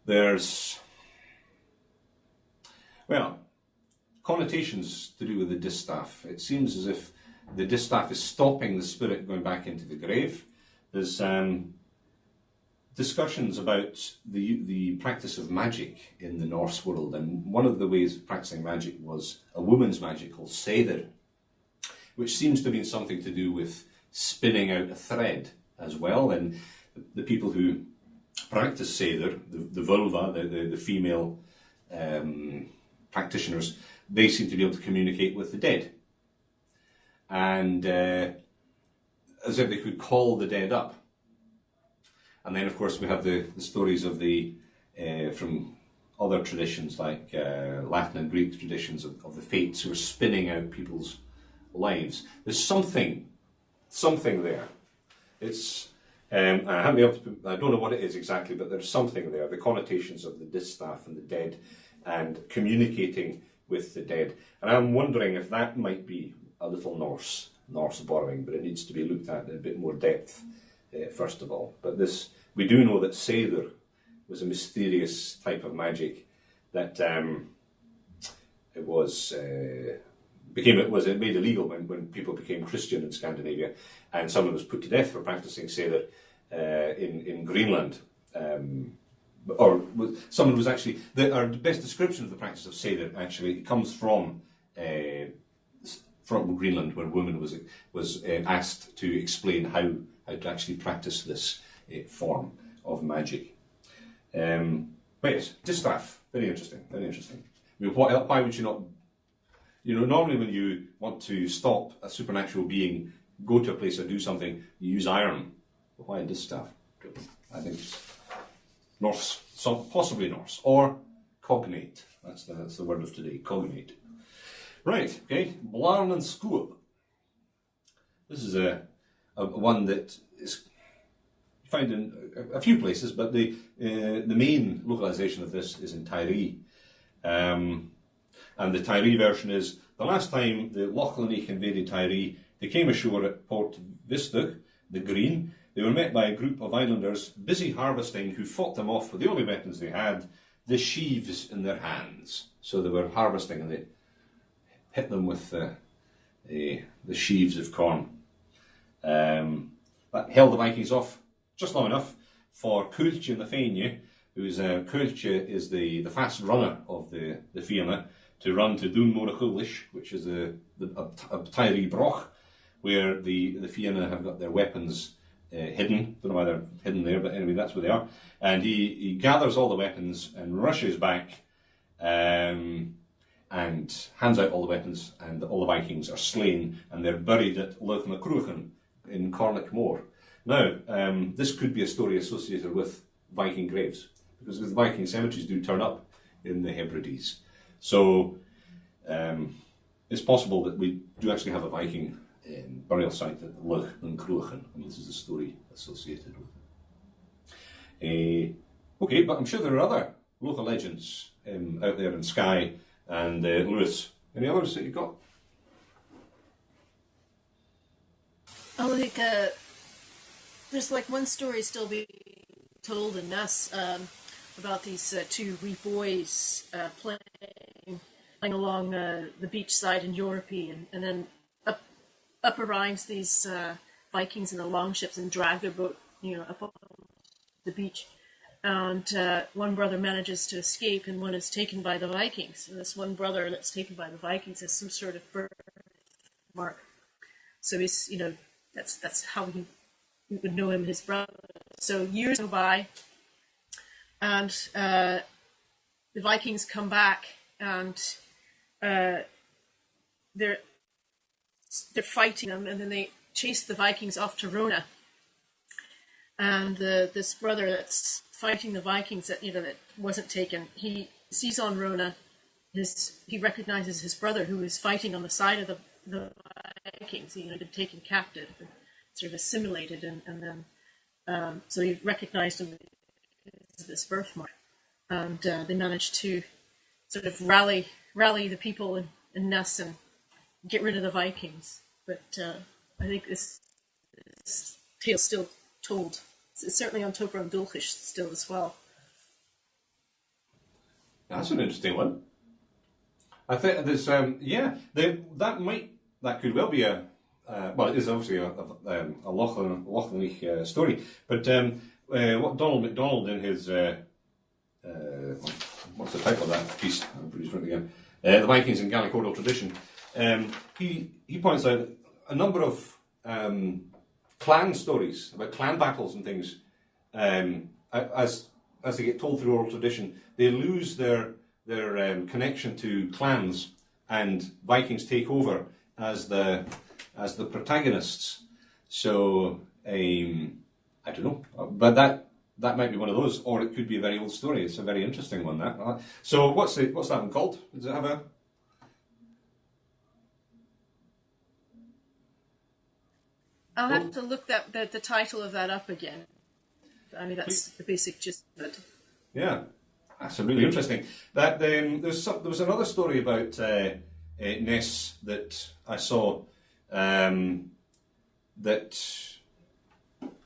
there's Well, connotations to do with the distaff. It seems as if the distaff is stopping the spirit going back into the grave. There's discussions about the practice of magic in the Norse world, and one of the ways of practicing magic was a woman's magic called seder, which seems to have been something to do with spinning out a thread as well. And the people who practice seder, the vulva, the female practitioners, they seem to be able to communicate with the dead. And as if they could call the dead up. And then, of course, we have the stories of from other traditions like Latin and Greek traditions of the fates who are spinning out people's lives. There's something there. It's I haven't been able to I don't know what it is exactly, but there's something there. The connotations of the distaff and the dead, and communicating with the dead. And I'm wondering if that might be a little Norse borrowing, but it needs to be looked at in a bit more depth first of all. But we do know that Seder was a mysterious type of magic that it made illegal when people became Christian in Scandinavia, and someone was put to death for practicing Seder in Greenland. Someone was actually our best description of the practice of Seder actually comes from Greenland, where a woman was asked to explain how to actually practice this form of magic. But yes, distaff, very interesting, very interesting. I mean, why would you not? Normally when you want to stop a supernatural being, go to a place or do something, you use iron. But why distaff? I think it's Norse, possibly Norse, or cognate. That's the word of today, cognate. Right, okay, Blarn and Skuop. This is a one that is found in a few places, but the main localization of this is in Tiree. And the Tiree version is, the last time the Lochlanich invaded Tiree, they came ashore at Port Vistug, the Green. They were met by a group of islanders busy harvesting, who fought them off with the only weapons they had, the sheaves in their hands. So they were harvesting and they hit them with the sheaves of corn. That held the Vikings off just long enough for Kultje and the Fenje, Kultje is the fast runner of the Fianna, to run to Dún Morachullish, which is a Tiree Broch, where the Fianna have got their weapons hidden. Don't know why they're hidden there, but anyway, that's where they are. And he gathers all the weapons and rushes back and hands out all the weapons, and all the Vikings are slain, and they're buried at Loch na Cruachan in Cornick Moor. Now, this could be a story associated with Viking graves, because the Viking cemeteries do turn up in the Hebrides. So it's possible that we do actually have a Viking burial site at Loch na Cruachan, and this is a story associated with it. Okay, but I'm sure there are other local legends out there in Skye and Lewis. Any others that you've got? Oh, there's like one story still being told in Ness about these two wee boys playing along the beach side in Yorpy, and then up arrives these Vikings in the longships and drag their boat, up on the beach. And one brother manages to escape, and one is taken by the Vikings. And this one brother that's taken by the Vikings has some sort of birthmark. So he's, that's how we would know him, his brother. So years go by, and the Vikings come back, and they're fighting them, and then they chase the Vikings off to Rona. And this brother that's fighting the Vikings that wasn't taken, he sees on Rona, he recognizes his brother who is fighting on the side of the Vikings. He had been taken captive, and sort of assimilated, and then so he recognized him as this birthmark, and they managed to sort of rally the people in Ness and get rid of the Vikings. But I think this tale's still told. It's certainly on Topra and Dulcish still as well. That's an interesting one. I think there's that could well be a well, it is obviously a Lochlanich story, but what Donald MacDonald in his what's the title of that piece? I'll put it again. The Vikings in Gallic oral tradition. He points out a number of clan stories about clan battles and things. As they get told through oral tradition, they lose their connection to clans, and Vikings take over as the protagonists. So I don't know, but that might be one of those, or it could be a very old story. It's a very interesting one. That. So what's that one called? Does it have a? I'll have to look the title of that up again. I mean, that's the basic gist of it. Yeah, that's really interesting. That there was another story about Ness that I saw. That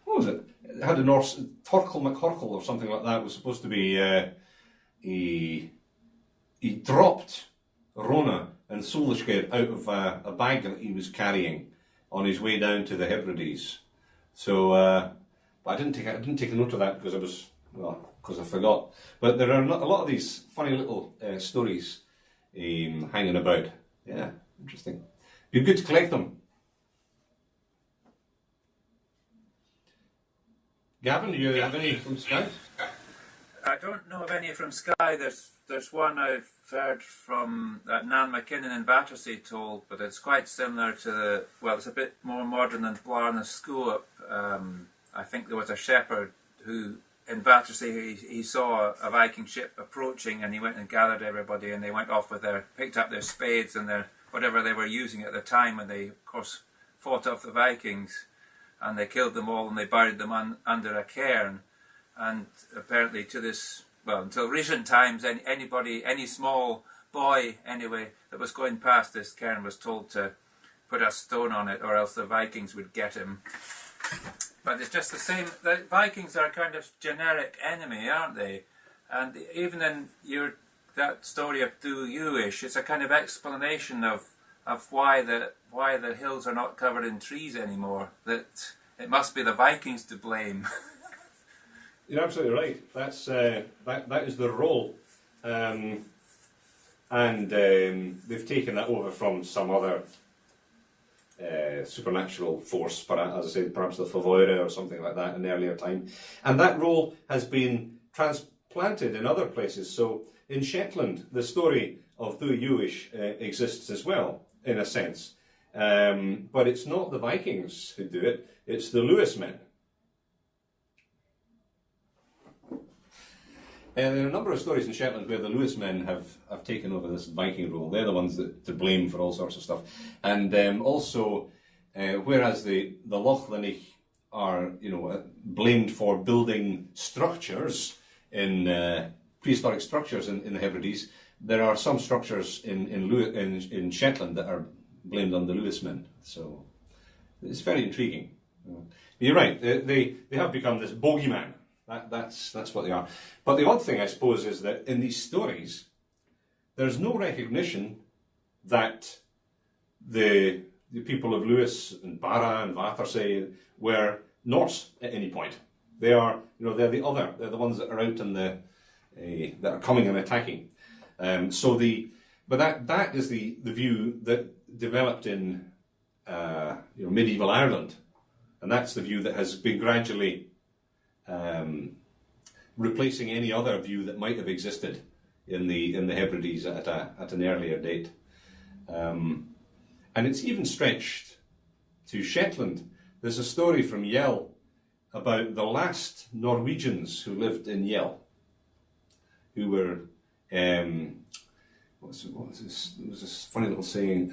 what was it? It had a Norse Torkel MacHorkel or something like that. It was supposed to be he dropped Rona and Solskjaer out of a bag that he was carrying on his way down to the Hebrides. So, but I didn't take a note of that because I forgot. But there are a lot of these funny little stories hanging about. Yeah, interesting. Be good to collect them. Gavin, do you have any from Skye? I don't know of any from Skye. There's one I've heard from Nan McKinnon in Battersea told, but it's quite similar to it's a bit more modern than Blarney Scoop. I think there was a shepherd who, in Battersea, he saw a Viking ship approaching, and he went and gathered everybody, and they went off picked up their spades and their whatever they were using at the time, and they, of course, fought off the Vikings, and they killed them all, and they buried them under a cairn. And apparently until recent times, any small boy, anyway, that was going past this cairn was told to put a stone on it, or else the Vikings would get him. But it's just the same. The Vikings are a kind of generic enemy, aren't they? And even in that story of Du Jewish, it's a kind of explanation of why the hills are not covered in trees anymore. That it must be the Vikings to blame. You're absolutely right. That's that is their role, and they've taken that over from some other supernatural force, as I said, perhaps the Favoira or something like that in earlier time, and that role has been transplanted in other places. So in Shetland, the story of Du Jewish exists as well, in a sense, but it's not the Vikings who do it; it's the Lewis men. And there are a number of stories in Shetland where the Lewis men have taken over this Viking role. They're the ones to blame for all sorts of stuff. And also, whereas the Lochlanich are, blamed for building structures in prehistoric structures in the Hebrides, there are some structures in Shetland that are blamed on the Lewis men. So it's very intriguing. You're right. They have become this bogeyman. That's what they are. But the odd thing, I suppose, is that in these stories, there's no recognition that the people of Lewis and Barra and Vatersay were Norse at any point. They are, they're the ones that are out in that are coming and attacking. But that is the view that developed in medieval Ireland, and that's the view that has been gradually replacing any other view that might have existed in the Hebrides at an earlier date, and it's even stretched to Shetland. There's a story from Yell about the last Norwegians who lived in Yell, who were what was this? There was this funny little saying.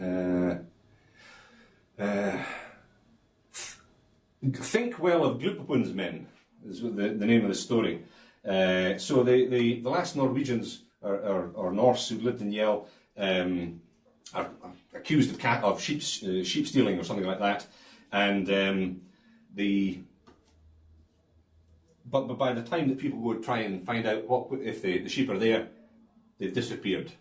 Think well of Glupapund's men is the name of the story. So the last Norwegians or Norse who lived in Yell are accused of sheep stealing or something like that, and but by the time that people go try and find out if the sheep are there, they've disappeared.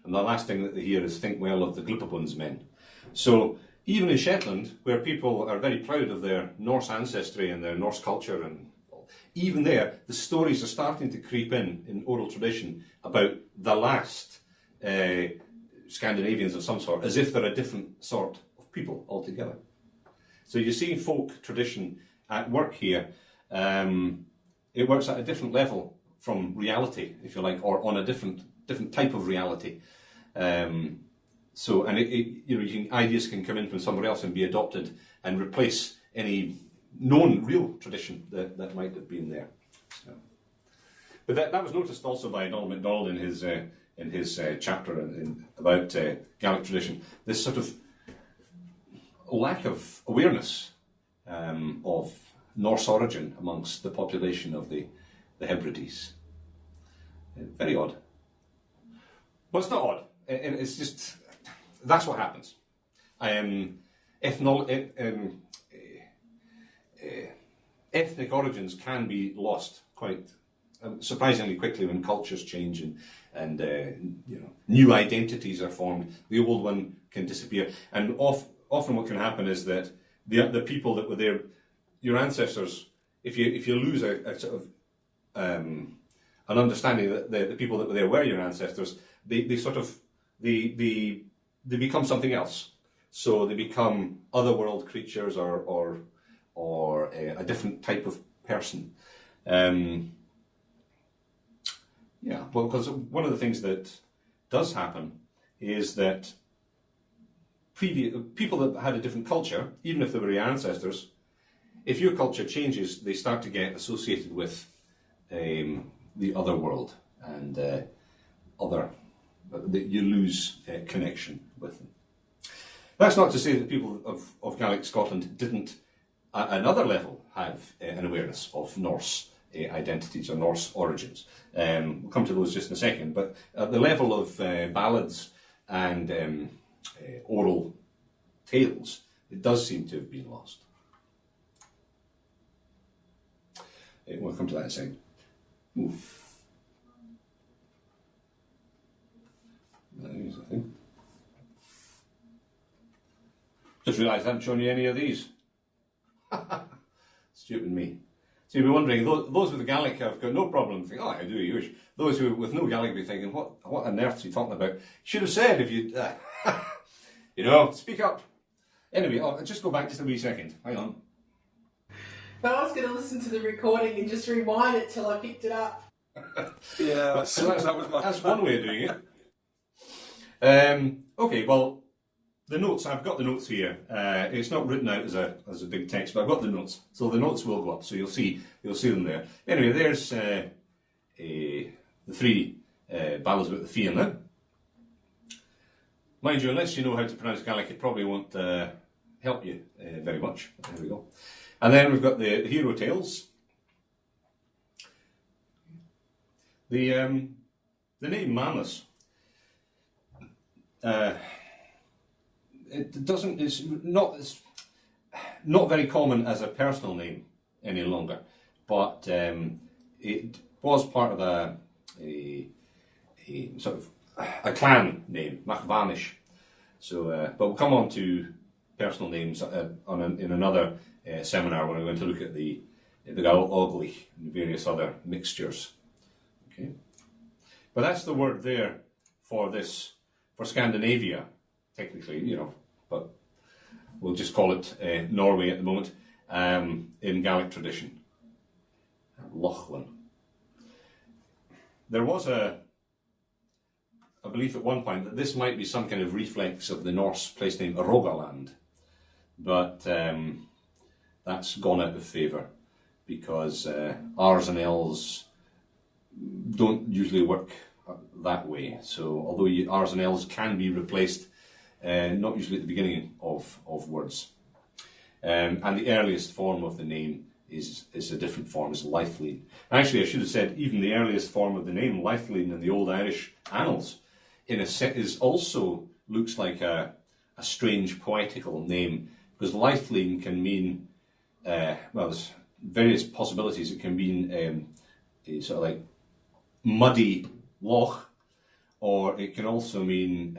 And the last thing that they hear is think well of the Glippabunds men. So even in Shetland, where people are very proud of their Norse ancestry and their Norse culture, and even there, the stories are starting to creep in oral tradition about the last Scandinavians of some sort, as if they're a different sort of people altogether. So you see folk tradition at work here. It works at a different level from reality, if you like, or on a different type of reality. Ideas can come in from somewhere else and be adopted and replace any known real tradition that might have been there. So. But that was noticed also by Donald MacDonald in his chapter about Gaelic tradition. This sort of lack of awareness of Norse origin amongst the population of the Hebrides. Very odd. Well, it's not odd. It's just that's what happens. Ethnic origins can be lost quite surprisingly quickly when cultures change and new identities are formed. The old one can disappear, and often what can happen is that the people that were there, your ancestors, if you lose a sort of an understanding that the people that were there were your ancestors, they become something else. So they become otherworld creatures or a different type of person. Because one of the things that does happen is that people that had a different culture, even if they were your ancestors, if your culture changes, they start to get associated with the other world, and you lose connection with them. That's not to say that people of Gaelic Scotland didn't, at another level, have an awareness of Norse identities or Norse origins. We'll come to those just in a second, but at the level of ballads and oral tales, it does seem to have been lost. We'll come to that in a second. Ooh. Here's the thing. Just realised I haven't shown you any of these. Stupid me. So you'll be wondering, those with the Gaelic have got no problem thinking, I do you wish. Those who with no Gaelic will be thinking, what on earth are you talking about? Should have said if you, speak up. Anyway, I'll just go back just a wee second. Hang on. But I was going to listen to the recording and just rewind it till I picked it up. Yeah, that's one way of doing it. Okay, well, the notes, I've got the notes here. It's not written out as a big text, but I've got the notes. So the notes will go up, so you'll see them there. Anyway, there's the three ballads about the Fianna. Mind you, unless you know how to pronounce Gaelic, it probably won't help you very much. There we go. And then we've got the hero tales. The name Manus. It's not very common as a personal name any longer, but it was part of a sort of a clan name, Machvanish. So, but we'll come on to personal names in another seminar when we're going to look at the Gael-Ogli and various other mixtures. Okay, but that's the word there for Scandinavia, technically, but we'll just call it Norway at the moment, in Gaelic tradition. Lochlin. There was a belief at one point that this might be some kind of reflex of the Norse place name Rogaland, but that's gone out of favour because R's and L's don't usually work that way. So although R's and L's can be replaced, not usually at the beginning of words. And the earliest form of the name is a different form, is Leithlin. Actually, I should have said even the earliest form of the name, Leithlin, in the Old Irish annals, is also looks like a strange poetical name, because Leithlin can mean, there's various possibilities. It can mean a sort of like muddy loch, or it can also mean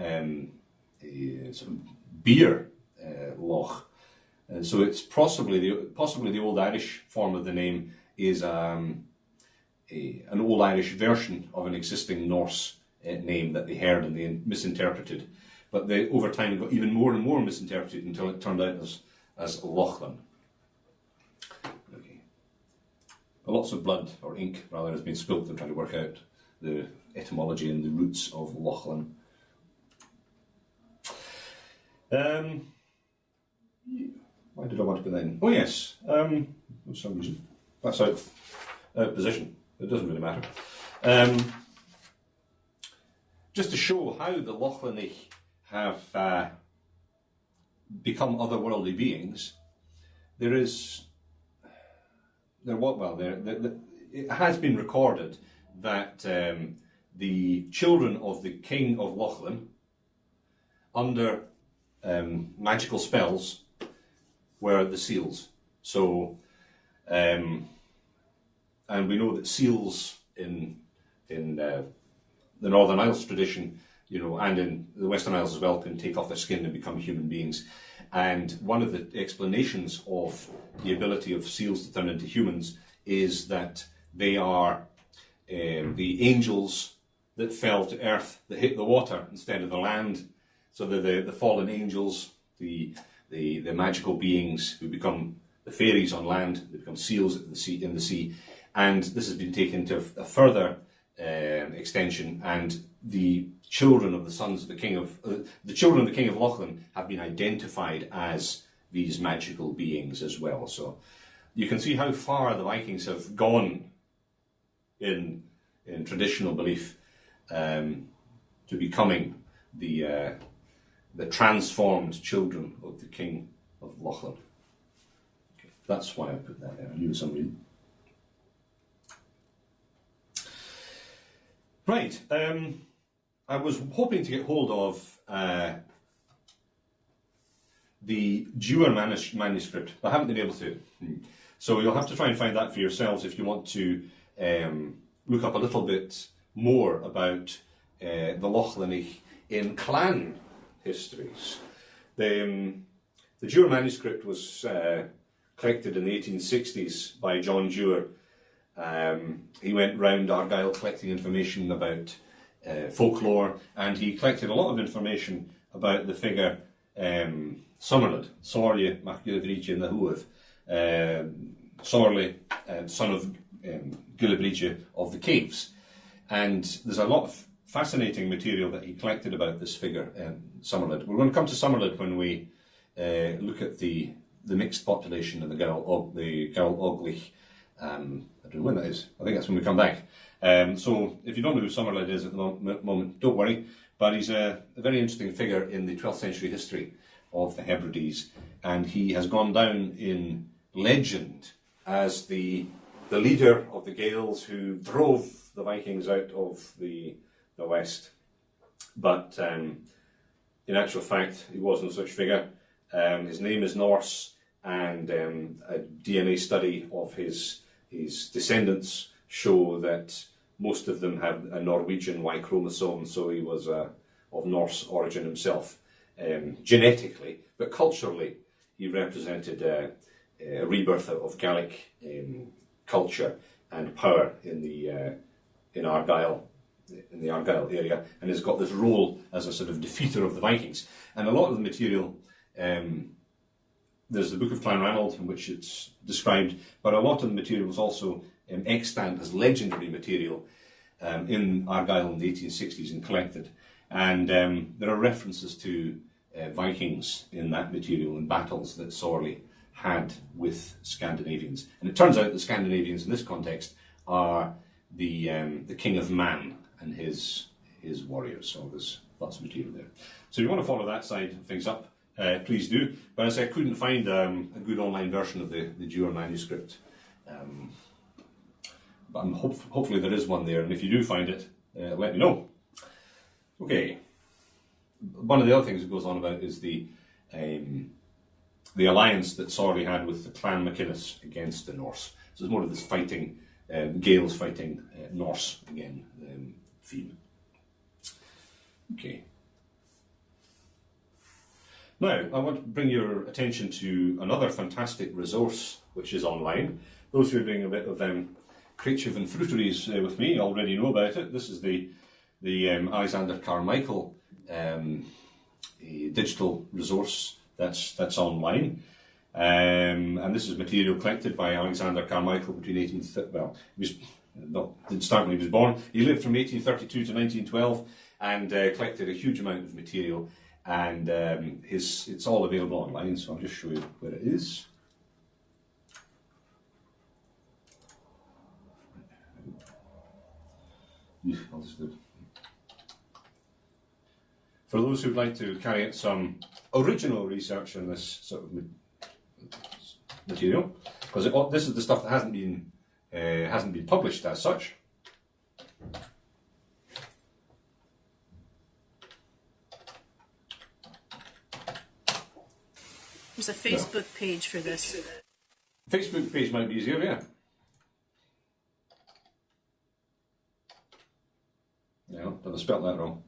a sort of beer loch. And so it's possibly the Old Irish form of the name is an Old Irish version of an existing Norse name that they heard and they misinterpreted. But they, over time, got even more and more misinterpreted until it turned out as Lachlan. Okay. Lots of blood, or ink rather, has been spilt in trying to work out the etymology and the roots of Lachlan. Why did I want to put that in? Oh yes, for some reason. That's out of position. It doesn't really matter. Just to show how the Lachlanich have become otherworldly beings, it has been recorded that the children of the king of Lachlan, under magical spells, were the seals. So, and we know that seals in the Northern Isles tradition, and in the Western Isles as well, can take off their skin and become human beings. And one of the explanations of the ability of seals to turn into humans is that they are the angels that fell to earth that hit the water instead of the land. So they're the fallen angels, the magical beings who become the fairies on land, they become seals in the sea. And this has been taken to a further extension, and the children of the sons of the king of the children of the king of Lachlan have been identified as these magical beings as well. So you can see how far the Vikings have gone in traditional belief to becoming the transformed children of the king of Lachlan. Okay, that's why I put that there. I knew some reason. Right, I was hoping to get hold of the Dewar manuscript, but I haven't been able to. So you'll have to try and find that for yourselves if you want to look up a little bit more about the Lachlanich in clan histories. The Dewar manuscript was collected in the 1860s by John Dewar. He went round Argyll collecting information about folklore, and he collected a lot of information about the figure Somerled, Sorley Macgillivridge na Huath, Sorley, son of Gillibridge of the Caves. And there's a lot of fascinating material that he collected about this figure, Somerled. We're going to come to Somerled when we look at the mixed population and the Gael Oglich. I don't know when that is. I think that's when we come back. So if you don't know who Somerled is at the moment, don't worry. But he's a very interesting figure in the 12th century history of the Hebrides, and he has gone down in legend as the leader of the Gaels who drove the Vikings out of the west. But in actual fact, he was no such figure. His name is Norse, and a DNA study of his descendants show that most of them have a Norwegian Y chromosome, so he was of Norse origin himself, genetically, but culturally he represented a rebirth of Gaelic culture and power in Argyll, in the Argyll area, and has got this role as a sort of defeater of the Vikings. And a lot of the material, there's the Book of Clanranald in which it's described, but a lot of the material was also extant as legendary material in Argyll in the 1860s and collected. And there are references to Vikings in that material and battles that Sorley had with Scandinavians. And it turns out the Scandinavians in this context are the King of Man and his warriors. So there's lots of material there. So if you want to follow that side of things up, please do. But as I couldn't find a good online version of the Dewar manuscript. But hopefully there is one there, and if you do find it, let me know. Okay. One of the other things that goes on about is the alliance that Sorley had with the Clan MacInnes against the Norse. So it's more of this fighting, Gaels fighting Norse again theme. Okay. Now, I want to bring your attention to another fantastic resource which is online. Those who are doing a bit of creative and fruiteries with me already know about it. This is the Alexander Carmichael digital resource that's online. And this is material collected by Alexander Carmichael between didn't start when he was born. He lived from 1832 to 1912 and collected a huge amount of material. And it's all available online, so I'll just show you where it is. For those who'd like to carry out some original research on this sort of material, because this is the stuff that hasn't been published as such. There's a Facebook page for this. Facebook page might be easier, yeah. No, but I spelt that wrong.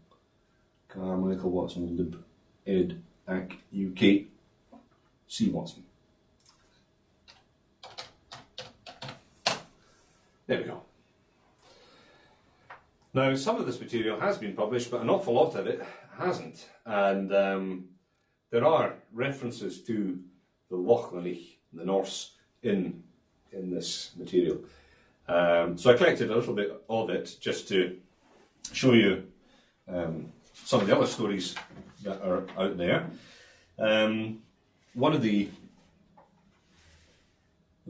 Carmichael Watson, Lib, Ed, Ac, UK, C. Watson. There we go. Now, some of this material has been published, but an awful lot of it hasn't. And there are references to the Lochlannich, the Norse, in this material. So I collected a little bit of it just to show you some of the other stories that are out there. One of the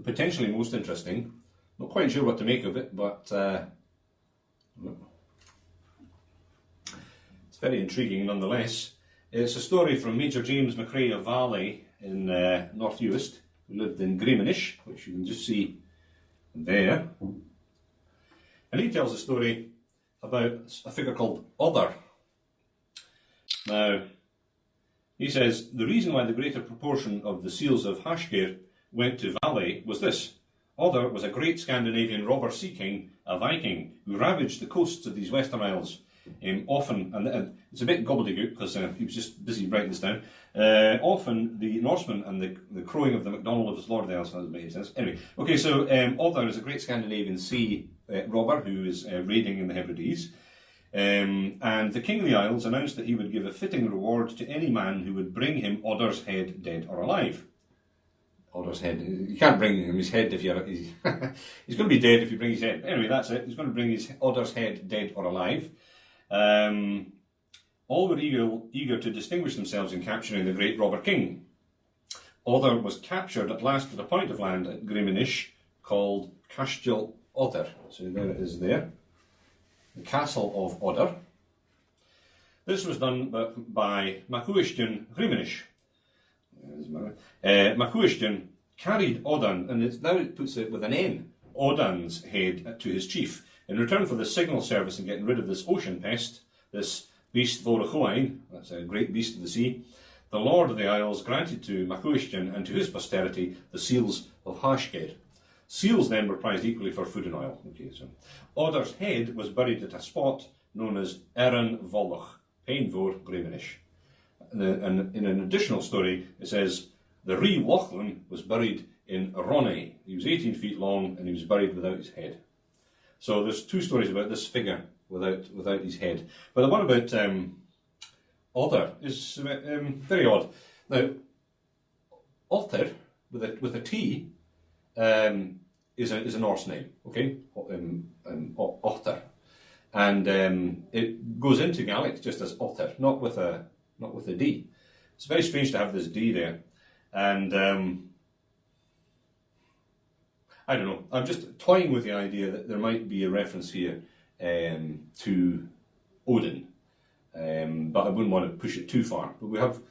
potentially most interesting, not quite sure what to make of it, but it's very intriguing nonetheless. It's a story from Major James McRae of Valley in North Uist, who lived in Greymanish, which you can just see there. And he tells a story about a figure called Other. Now, he says, the reason why the greater proportion of the seals of Hashgir went to Valley was this. Other was a great Scandinavian robber sea king, a Viking, who ravaged the coasts of these Western Isles. Often, and it's a bit gobbledygook because he was just busy writing this down. Often the Norsemen and the crowing of the MacDonald of his Lord of the Isles doesn't make any sense. Anyway, okay, so Other is a great Scandinavian sea robber who is raiding in the Hebrides. And the King of the Isles announced that he would give a fitting reward to any man who would bring him Other's head, dead or alive. Other's head, you can't bring him his head if you're... He's going to be dead if you bring his head. Anyway, that's it. He's going to bring his Other's head, dead or alive. All were eager to distinguish themselves in capturing the great robber king. Other was captured at last at a point of land at Greymanish called Castell Other. So there it is there. The Castle of Other. This was done by Macuishton Greymanish. Macuishton carried Odan, and now it puts it with an N, Odan's head to his chief. In return for the signal service and getting rid of this ocean pest, this beast Vorachoain, that's a great beast of the sea, the Lord of the Isles granted to Macuishton and to his posterity the seals of Hashgir. Seals then were prized equally for food and oil. Okay, so Other's head was buried at a spot known as Eran Volach, Painvor Greymanish. And in an additional story, it says, the Ree Lachlan was buried in Ronay. He was 18 feet long and he was buried without his head. So there's two stories about this figure without his head. But the one about Other is very odd. Now, Other, with a T, is a Norse name, okay? Other. And it goes into Gaelic just as Other, not with a D. It's very strange to have this D there. And I don't know, I'm just toying with the idea that there might be a reference here to Odin, but I wouldn't want to push it too far. But we have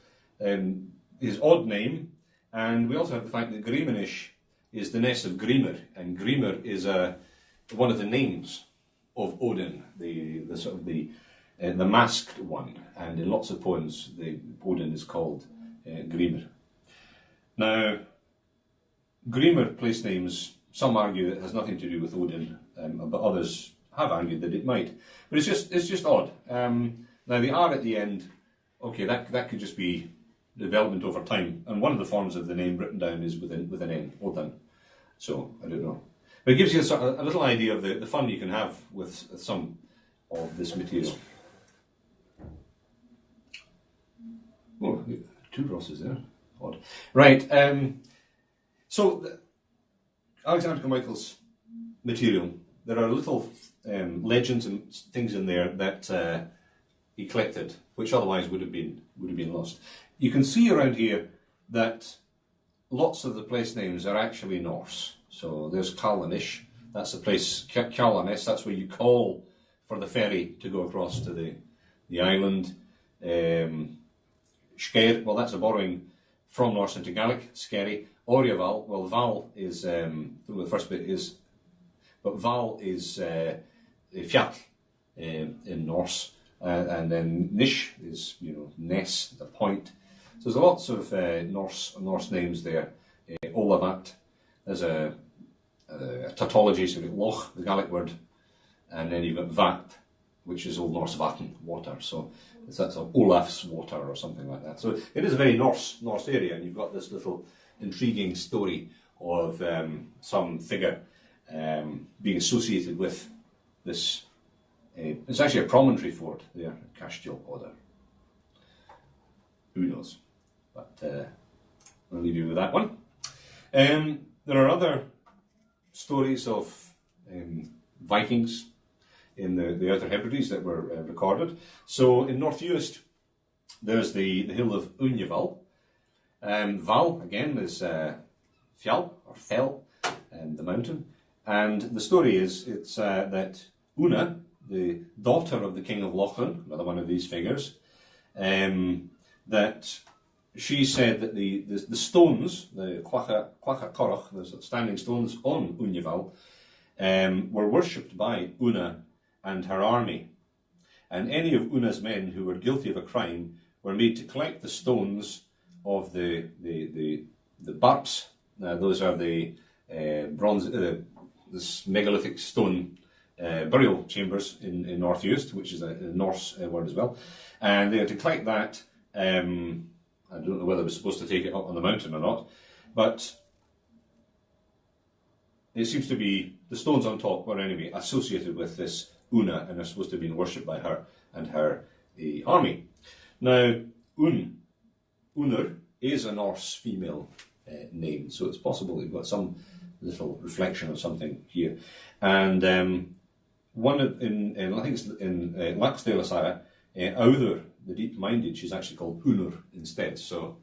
his odd name, and we also have the fact that Greymanish is the nest of Grimr, and Grimr is one of the names of Odin, the sort of the masked one, and in lots of poems Odin is called Grimr. Now, Grimr place names, some argue it has nothing to do with Odin, but others have argued that it might. But it's just odd. Now the R at the end, okay, that could just be development over time, and one of the forms of the name written down is with an N, Odin. So I don't know, but it gives you a little idea of the fun you can have with some of this material. Oh, 2 Rosses there. Odd. Right. So Alexander Carmichael's material, there are little legends and things in there that he collected, which otherwise would have been lost. You can see around here that lots of the place names are actually Norse. So there's Kalanish, that's the place, Kalanes, that's where you call for the ferry to go across to the island. Sker, well, that's a borrowing from Norse into Gaelic, Skerry. Orjaval, well, Val is, the first bit is, but Val is Fjall in Norse. And then Nish is, Ness, the point. So there's lots of Norse names there. Olavat, there's a tautology, so you've got Loch, the Gaelic word, and then you've got Vat, which is Old Norse Vatn, water. So that's Olaf's water or something like that. So it is a very Norse area, and you've got this little intriguing story of some figure being associated with this. It's actually a promontory fort there, Castile Oder. Who knows? But I'll leave you with that one. There are other stories of Vikings in the Outer Hebrides that were recorded. So in North Uist, there's the hill of Unjeval. Val, again, is Fjall, or Fell, the mountain. And the story is, it's that Una, the daughter of the king of Lochlin, another one of these figures, that she said that the stones, the Clacha Corach, the standing stones on Unjeval, were worshipped by Una and her army. And any of Una's men who were guilty of a crime were made to collect the stones of the barps. Those are the bronze, this megalithic stone burial chambers in North Uist, which is a Norse word as well. And they had to collect that. I don't know whether they were supposed to take it up on the mountain or not, but it seems to be the stones on top were anyway associated with this Una and are supposed to have been worshipped by her and her army. Now, Unr is a Norse female name, so it's possible you've got some little reflection of something here. And I think it's in Laxdale Saga, Auther, the deep-minded, she's actually called Unr instead. So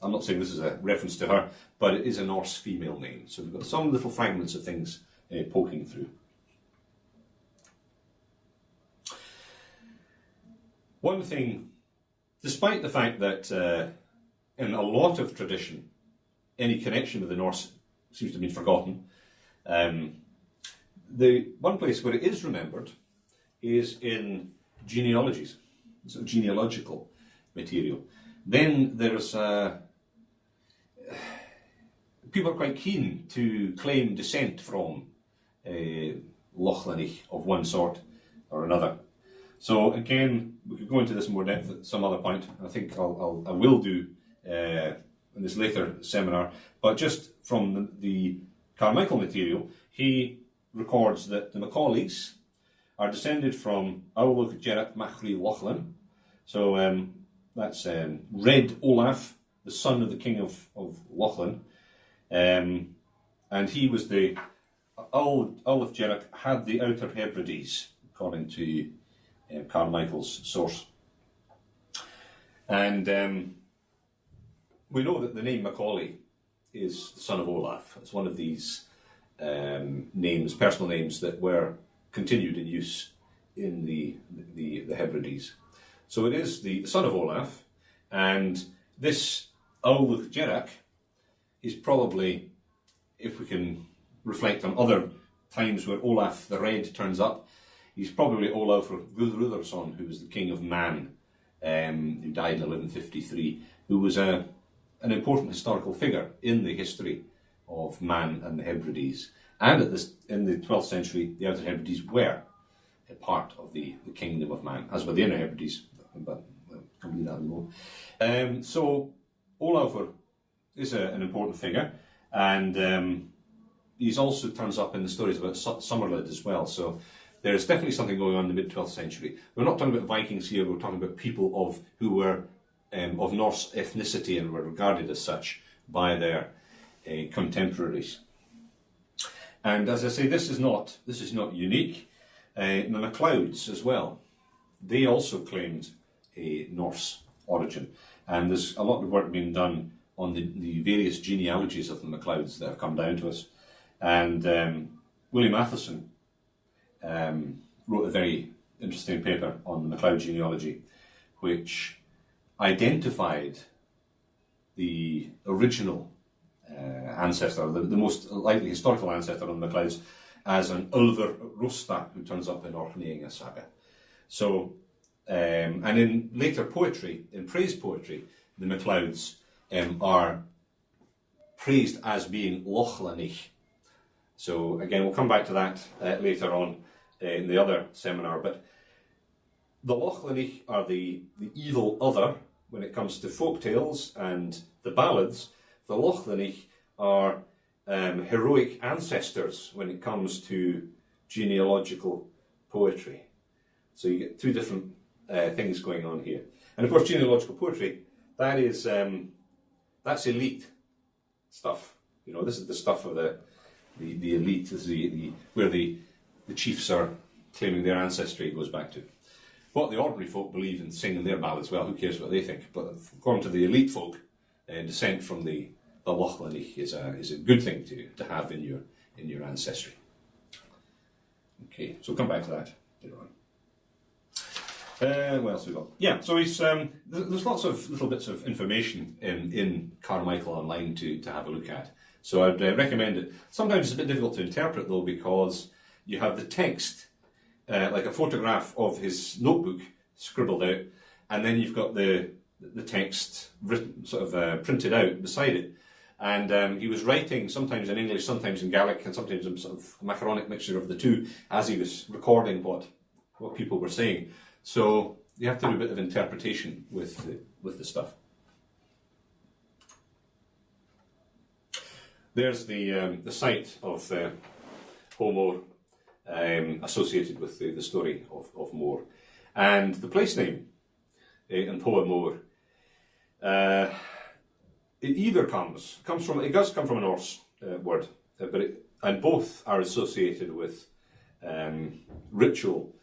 I'm not saying this is a reference to her, but it is a Norse female name. So we've got some little fragments of things poking through. One thing, despite the fact that in a lot of tradition, any connection with the Norse seems to have been forgotten, the one place where it is remembered is in genealogies, so genealogical material. Then there's people are quite keen to claim descent from Lochlanich of one sort or another. So again, we could go into this in more depth at some other point. I think I will do in this later seminar. But just from the Carmichael material, he records that the Macaulays are descended from Aulach Gerach Machri Lochlin. So that's Red Olaf, the son of the king of Lochlin. And he was Olaf Gerach had the Outer Hebrides, according to Carmichael's source. And we know that the name Macaulay is the son of Olaf. It's one of these names, personal names, that were continued in use in the Hebrides. So it is the son of Olaf, and this Aulach Gerach is probably, if we can reflect on other times where Olaf the Red turns up, he's probably Olaf Guðrúðarson, who was the king of Man, who died in 1153, who was an important historical figure in the history of Man and the Hebrides. And in the 12th century, the Outer Hebrides were part of the kingdom of man, as were the Inner Hebrides, but we'll come to that in a moment. So Olafur is an important figure, and he also turns up in the stories about Somerled as well. So there's definitely something going on in the mid-12th century. We're not talking about Vikings here, we're talking about people who were of Norse ethnicity and were regarded as such by their contemporaries. And as I say, this is not unique. The MacLeods as well, they also claimed a Norse origin. And there's a lot of work being done on the various genealogies of the MacLeods that have come down to us. And William Matheson wrote a very interesting paper on the MacLeod genealogy, which identified the original ancestor, the most likely historical ancestor of the MacLeods, as an Ulfr Rosta, who turns up in Orkneyinga saga. So, and in later poetry, in praise poetry, the MacLeods are praised as being Lochlanich. So again, we'll come back to that later on in the other seminar, but the Lochlanich are the evil other when it comes to folk tales and the ballads. The Lochlanich are heroic ancestors when it comes to genealogical poetry. So you get two different things going on here. And of course, genealogical poetry, that's elite stuff. You know, this is the stuff of the elite. This is where the chiefs are claiming their ancestry goes back to. What the ordinary folk believe in singing their ballads, well, who cares what they think? But according to the elite folk, descent from the Lochlanich is a good thing to have in your ancestry. Okay, so we'll come back to that later on. What else have we got? Yeah, so there's lots of little bits of information in Carmichael online to have a look at. So I'd recommend it. Sometimes it's a bit difficult to interpret though, because you have the text, like a photograph of his notebook scribbled out, and then you've got the text written, sort of printed out beside it. And he was writing sometimes in English, sometimes in Gaelic, and sometimes in sort of macaronic mixture of the two as he was recording what people were saying. So you have to do a bit of interpretation with the stuff. There's the site of Homor associated with the story of Mor, and the place name in Poa Mor. It either comes from, it does come from a Norse word, and both are associated with ritual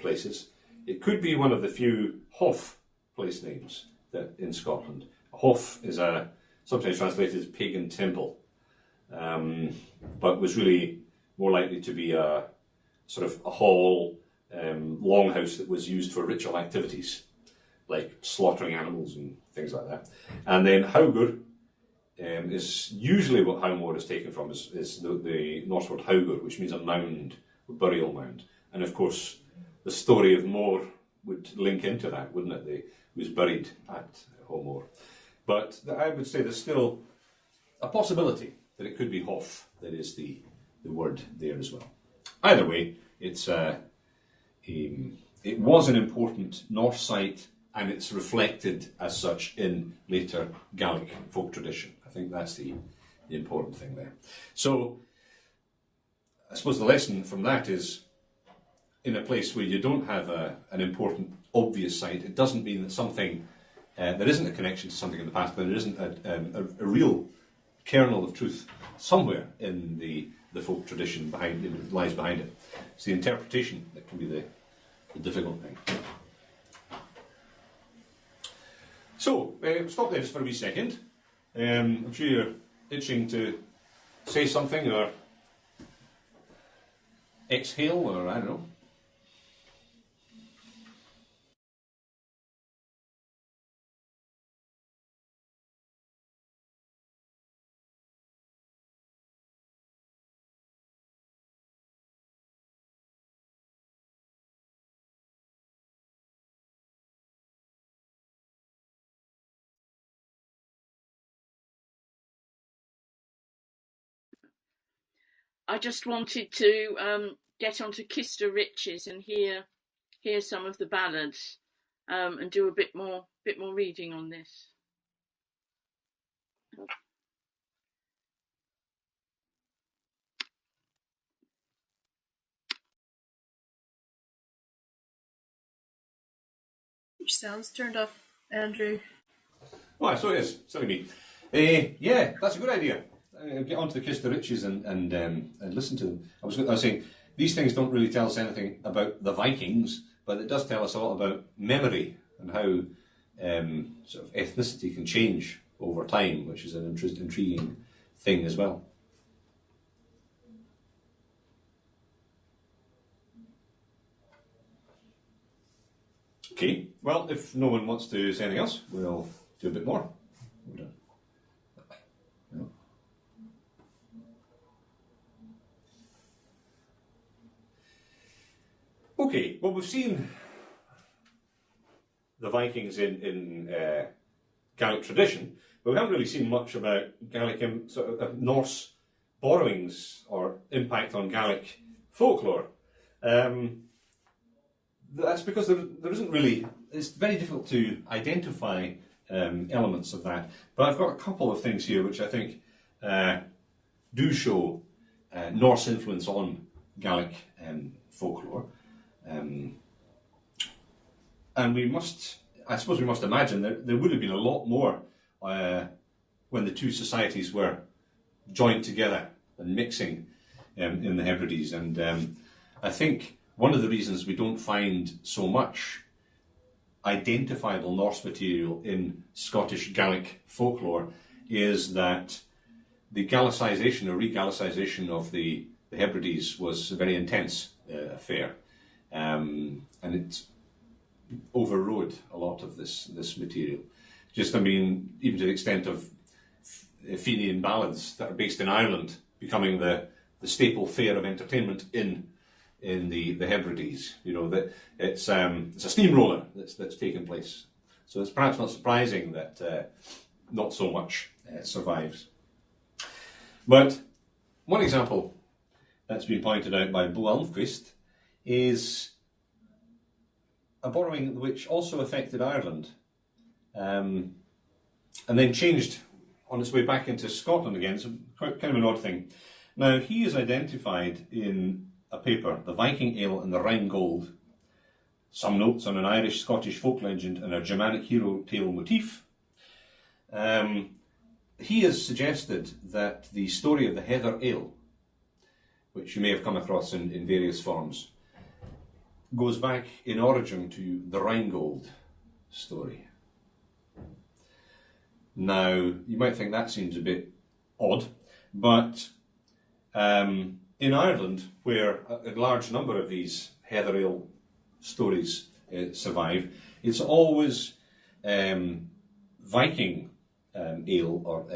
places. It could be one of the few Hof place names that in Scotland. Hof is sometimes translated as pagan temple, but was really more likely to be a sort of a hall, longhouse that was used for ritual activities, like slaughtering animals and things like that. And then Haugur is usually what Haumor is taken from, is the Norse word Haugur, which means a mound, a burial mound. And of course, the story of Mor would link into that, wouldn't it? He was buried at Homor. But I would say there's still a possibility that it could be Hof that is the word there as well. Either way, it was an important Norse site, and it's reflected as such in later Gaelic folk tradition. I think that's the important thing there. So I suppose the lesson from that is, in a place where you don't have an important, obvious site, it doesn't mean that something, there isn't a connection to something in the past, but there isn't a real kernel of truth somewhere in the folk tradition lies behind it. It's the interpretation that can be the difficult thing. So, stop there just for a wee second. I'm sure you're itching to say something or exhale, or I don't know. I just wanted to get onto Kister Riches and hear some of the ballads, and do a bit more reading on this. Your sound's turned off, Andrew. Oh, so it is. Silly me. Yeah, that's a good idea. Get onto the Kister Riches and listen to them. I was saying, these things don't really tell us anything about the Vikings, but it does tell us a lot about memory and how sort of ethnicity can change over time, which is an intriguing thing as well. Okay, well, if no one wants to say anything else, we'll do a bit more. Okay, well, we've seen the Vikings in Gaelic tradition, but we haven't really seen much about Gaelic sort of Norse borrowings or impact on Gaelic folklore. That's because there isn't really, it's very difficult to identify elements of that. But I've got a couple of things here which I think do show Norse influence on Gaelic folklore. And I suppose we must imagine that there would have been a lot more when the two societies were joined together and mixing in the Hebrides. And I think one of the reasons we don't find so much identifiable Norse material in Scottish Gaelic folklore is that the Gaelicisation or re-Gaelicisation of the Hebrides was a very intense affair. And it overrode a lot of this material. Just, I mean, even to the extent of Fenian ballads that are based in Ireland becoming the staple fare of entertainment in the Hebrides. You know, that it's a steamroller that's taken place. So it's perhaps not surprising that not so much survives. But one example that's been pointed out by Bo Almquist is a borrowing which also affected Ireland, and then changed on its way back into Scotland again. So quite kind of an odd thing. Now, he is identified in a paper, The Viking Ale and the Rhine Gold, some notes on an Irish-Scottish folk legend and a Germanic hero tale motif. He has suggested that the story of the Heather Ale, which you may have come across in various forms, goes back in origin to the Rheingold story. Now, you might think that seems a bit odd, but in Ireland, where a large number of these Heather Ale stories survive, it's always Viking ale, or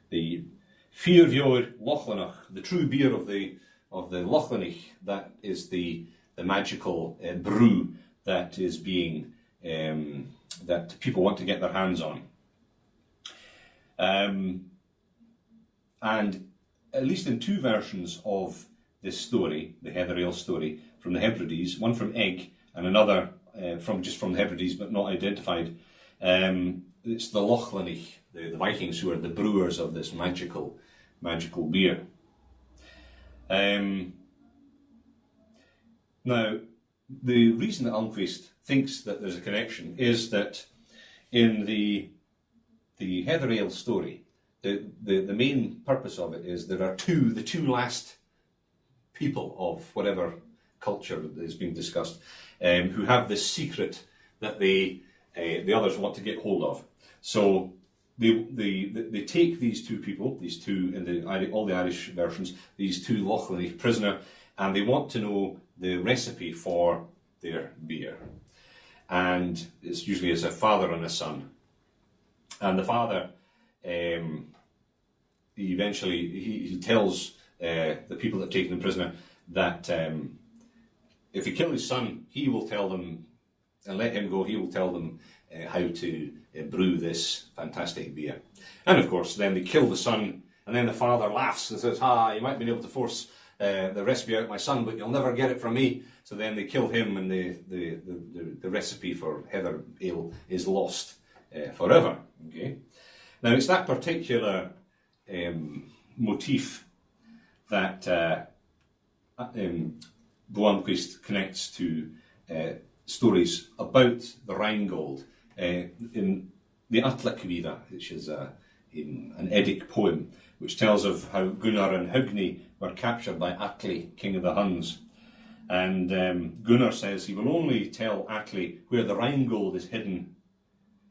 the Fíorveor Lochlanach, the true beer of the Lochlanich, that is the magical brew that is being that people want to get their hands on. And at least in two versions of this story, the Heather Ale story from the Hebrides, one from Egg and another from the Hebrides but not identified, it's the Lochlanich, the Vikings, who are the brewers of this magical beer. Now, the reason that Almquist thinks that there's a connection is that in the Heather Ale story, the main purpose of it is there are the two last people of whatever culture is being discussed, who have this secret that the others want to get hold of. So they take these two people, these two in all the Irish versions, these two Lochlanich prisoner, and they want to know the recipe for their beer. And it's usually as a father and a son. And the father, he tells the people that have taken him prisoner that if he kills his son, he will tell them, and let him go, he will tell them how to brew this fantastic beer. And of course, then they kill the son, and then the father laughs and says, you might have been able to force the recipe out my son, but you'll never get it from me. So then they kill him, and the recipe for heather ale is lost forever. Okay. Now it's that particular motif that Blomqvist connects to stories about the Rheingold in the Atlakvida, which is an Eddic poem, which tells of how Gunnar and Hogni were captured by Atli, king of the Huns. And Gunnar says he will only tell Atli where the Rheingold is hidden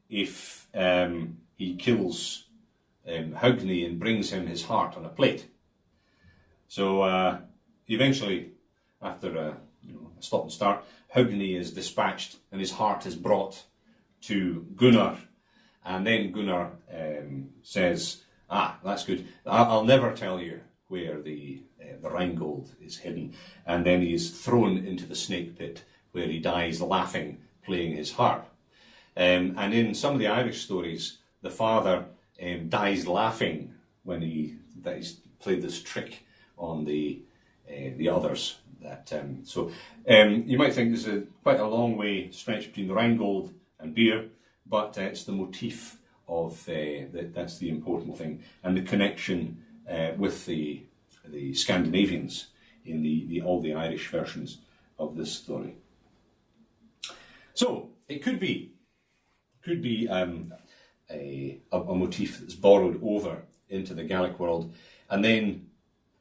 if he kills Hogni and brings him his heart on a plate. So eventually, after a stop and start, Hogni is dispatched and his heart is brought to Gunnar. And then Gunnar says, that's good. I'll never tell you where the Rheingold is hidden. And then he is thrown into the snake pit, where he dies laughing, playing his harp. And in some of the Irish stories, the father dies laughing when he's played this trick on the others. You might think there's quite a long way stretch between the Rheingold and beer, but it's the motif of that's the important thing, and the connection with the Scandinavians in all the Irish versions of this story. So it could be a motif that's borrowed over into the Gaelic world, and then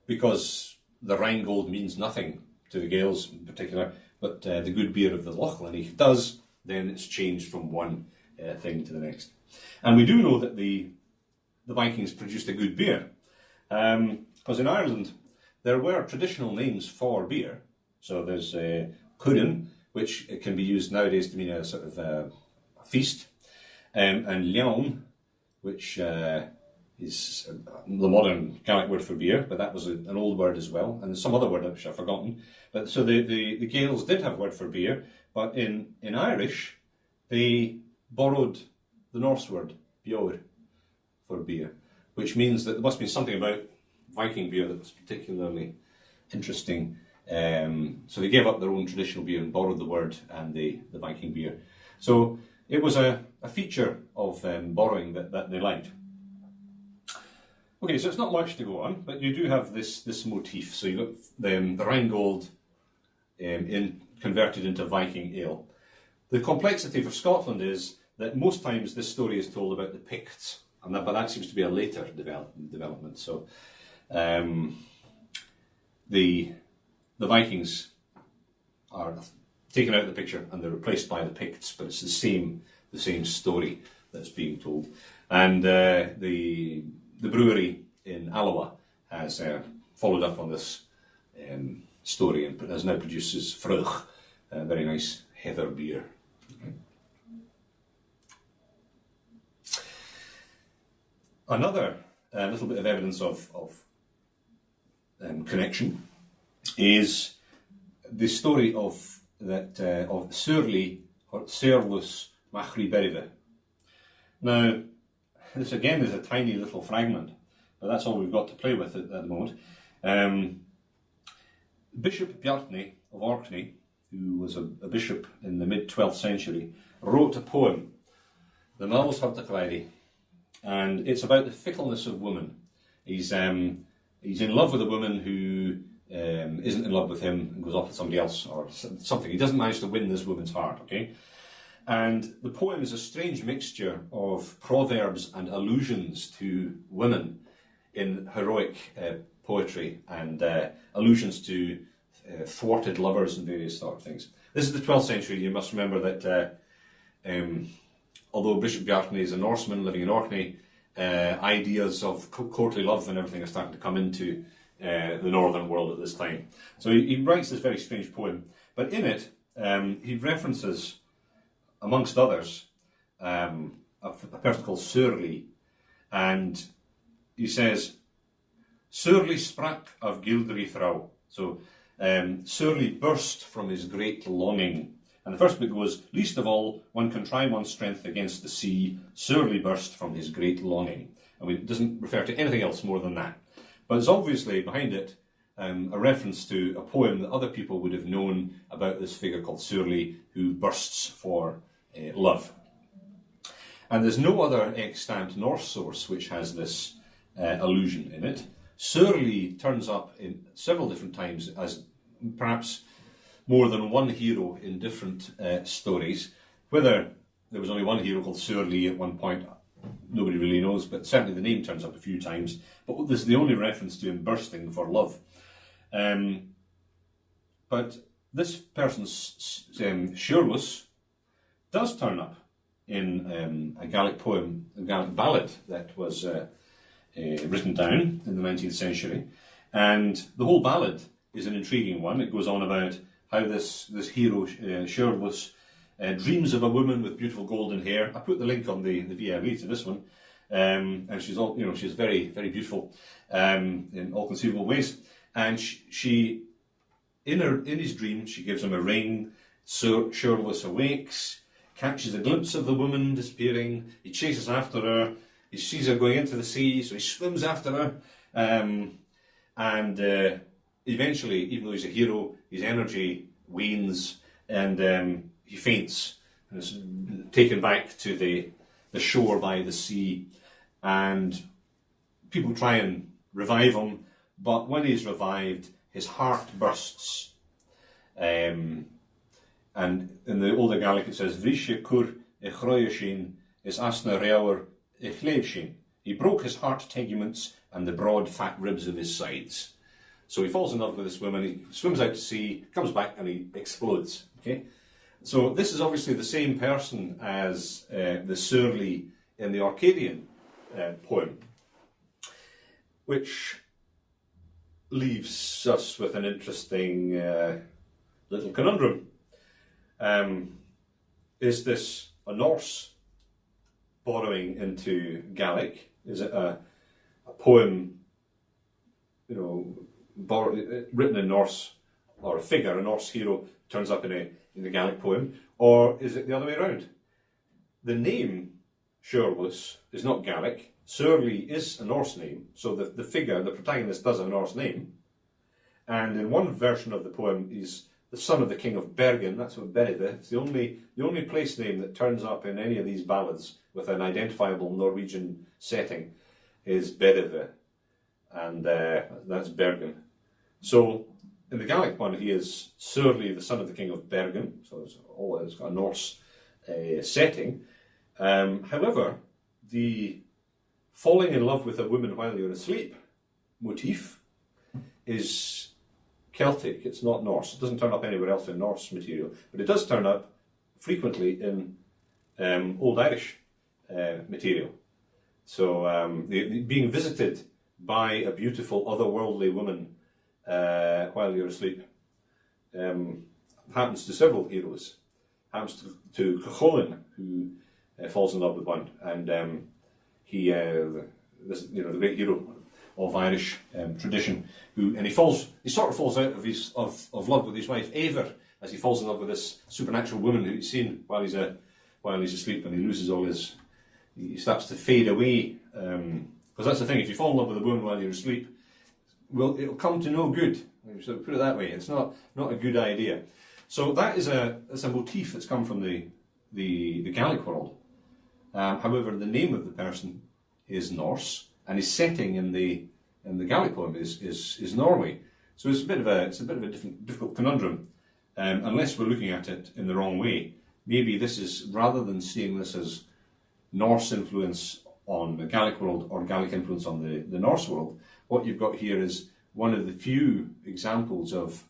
because the Rheingold means nothing to the Gaels in particular, but the good beer of the Lochlanich does, then it's changed from one thing to the next. And we do know that the Vikings produced a good beer, because in Ireland there were traditional names for beer. So there's Curin, which can be used nowadays to mean a sort of a feast, and Ljaun, which is the modern Gaelic word for beer, but that was an old word as well, and there's some other word which I've forgotten. But so the Gaels did have a word for beer, but in Irish they borrowed the Norse word bjór for beer, which means that there must be something about Viking beer that was particularly interesting. So they gave up their own traditional beer and borrowed the word and the Viking beer. So it was a feature of borrowing that they liked. Okay, so it's not much to go on, but you do have this motif. So you've got the Rheingold converted into Viking ale. The complexity for Scotland is that most times this story is told about the Picts, but that seems to be a later development. So the Vikings are taken out of the picture and they're replaced by the Picts, but it's the same story that's being told. And the brewery in Alloa has followed up on this story and has now produces Frugh, a very nice heather beer. Okay. Another little bit of evidence of connection is the story of Surly or Serlus Machri Berive. Now, this again is a tiny little fragment, but that's all we've got to play with at the moment. Bishop Bjarni of Orkney, who was a bishop in the mid-12th century, wrote a poem, the Malus Hartakværi, and it's about the fickleness of woman. He's in love with a woman who isn't in love with him and goes off with somebody else or something. He doesn't manage to win this woman's heart, okay? And the poem is a strange mixture of proverbs and allusions to women in heroic poetry and allusions to thwarted lovers and various sort of things. This is the 12th century. You must remember that although Bishop Bjarni is a Norseman living in Orkney, ideas of courtly love and everything are starting to come into the northern world at this time. So he writes this very strange poem, but in it he references, amongst others, a person called Surly, and he says, Surly sprak of gildri thrau. So Surly burst from his great longing. And the first bit goes, least of all, one can try one's strength against the sea, Surly burst from his great longing. I mean, it doesn't refer to anything else more than that. But it's obviously behind it a reference to a poem that other people would have known about this figure called Surly, who bursts for love. And there's no other extant Norse source which has this allusion in it. Surly turns up in several different times as perhaps more than one hero in different stories. Whether there was only one hero called Surly at one point, nobody really knows, but certainly the name turns up a few times. But this is the only reference to him bursting for love. But this person's Shurlus does turn up in a Gaelic poem, a Gaelic ballad that was written down in the 19th century. And the whole ballad is an intriguing one. It goes on about how this hero, Shurlus, dreams of a woman with beautiful golden hair. I put the link on the VLE to this one. And she's she's very, very beautiful in all conceivable ways. And she in his dream, she gives him a ring. So Shurlus awakes, catches a glimpse of the woman disappearing. He chases after her. He sees her going into the sea, so he swims after her. And eventually, even though he's a hero, his energy wanes and he faints and is taken back to the shore by the sea. And people try and revive him, but when he's revived, his heart bursts. And in the older Gaelic it says, Vishe kur e chroyashin is asna reawr e chlevshin. He broke his heart teguments and the broad fat ribs of his sides. So he falls in love with this woman, he swims out to sea, comes back and he explodes. Okay, so this is obviously the same person as the Surly in the Orcadian poem, which leaves us with an interesting little conundrum. Is this a Norse borrowing into Gaelic? Is it a poem, written in Norse, or a figure, a Norse hero, turns up in a Gaelic poem, or is it the other way around? The name Shurlus is not Gaelic. Surly is a Norse name, so the figure, the protagonist, does have a Norse name. And in one version of the poem, he's the son of the king of Bergen. That's what Beride. It's the only place name that turns up in any of these ballads with an identifiable Norwegian setting is Beride, and that's Bergen. So in the Gaelic one, he is Surly, the son of the king of Bergen. So it's got a Norse setting. However, the falling in love with a woman while you're asleep motif is Celtic. It's not Norse. It doesn't turn up anywhere else in Norse material, but it does turn up frequently in Old Irish material. So being visited by a beautiful otherworldly woman while you're asleep happens to several heroes. Happens to Cuchulainn, who falls in love with one, and he, the great hero of Irish tradition, he sort of falls out of love with his wife Eivor as he falls in love with this supernatural woman who he's seen while he's asleep, and he loses he starts to fade away, because that's the thing, if you fall in love with a woman while you're asleep, well, it'll come to no good. So put it that way, it's not a good idea. So that is a motif that's come from the Gaelic world. However, the name of the person is Norse, and his setting in the Gaelic poem is Norway. So it's a bit of a difficult conundrum, unless we're looking at it in the wrong way. Maybe this is, rather than seeing this as Norse influence on the Gaelic world or Gaelic influence on the Norse world, what you've got here is one of the few examples of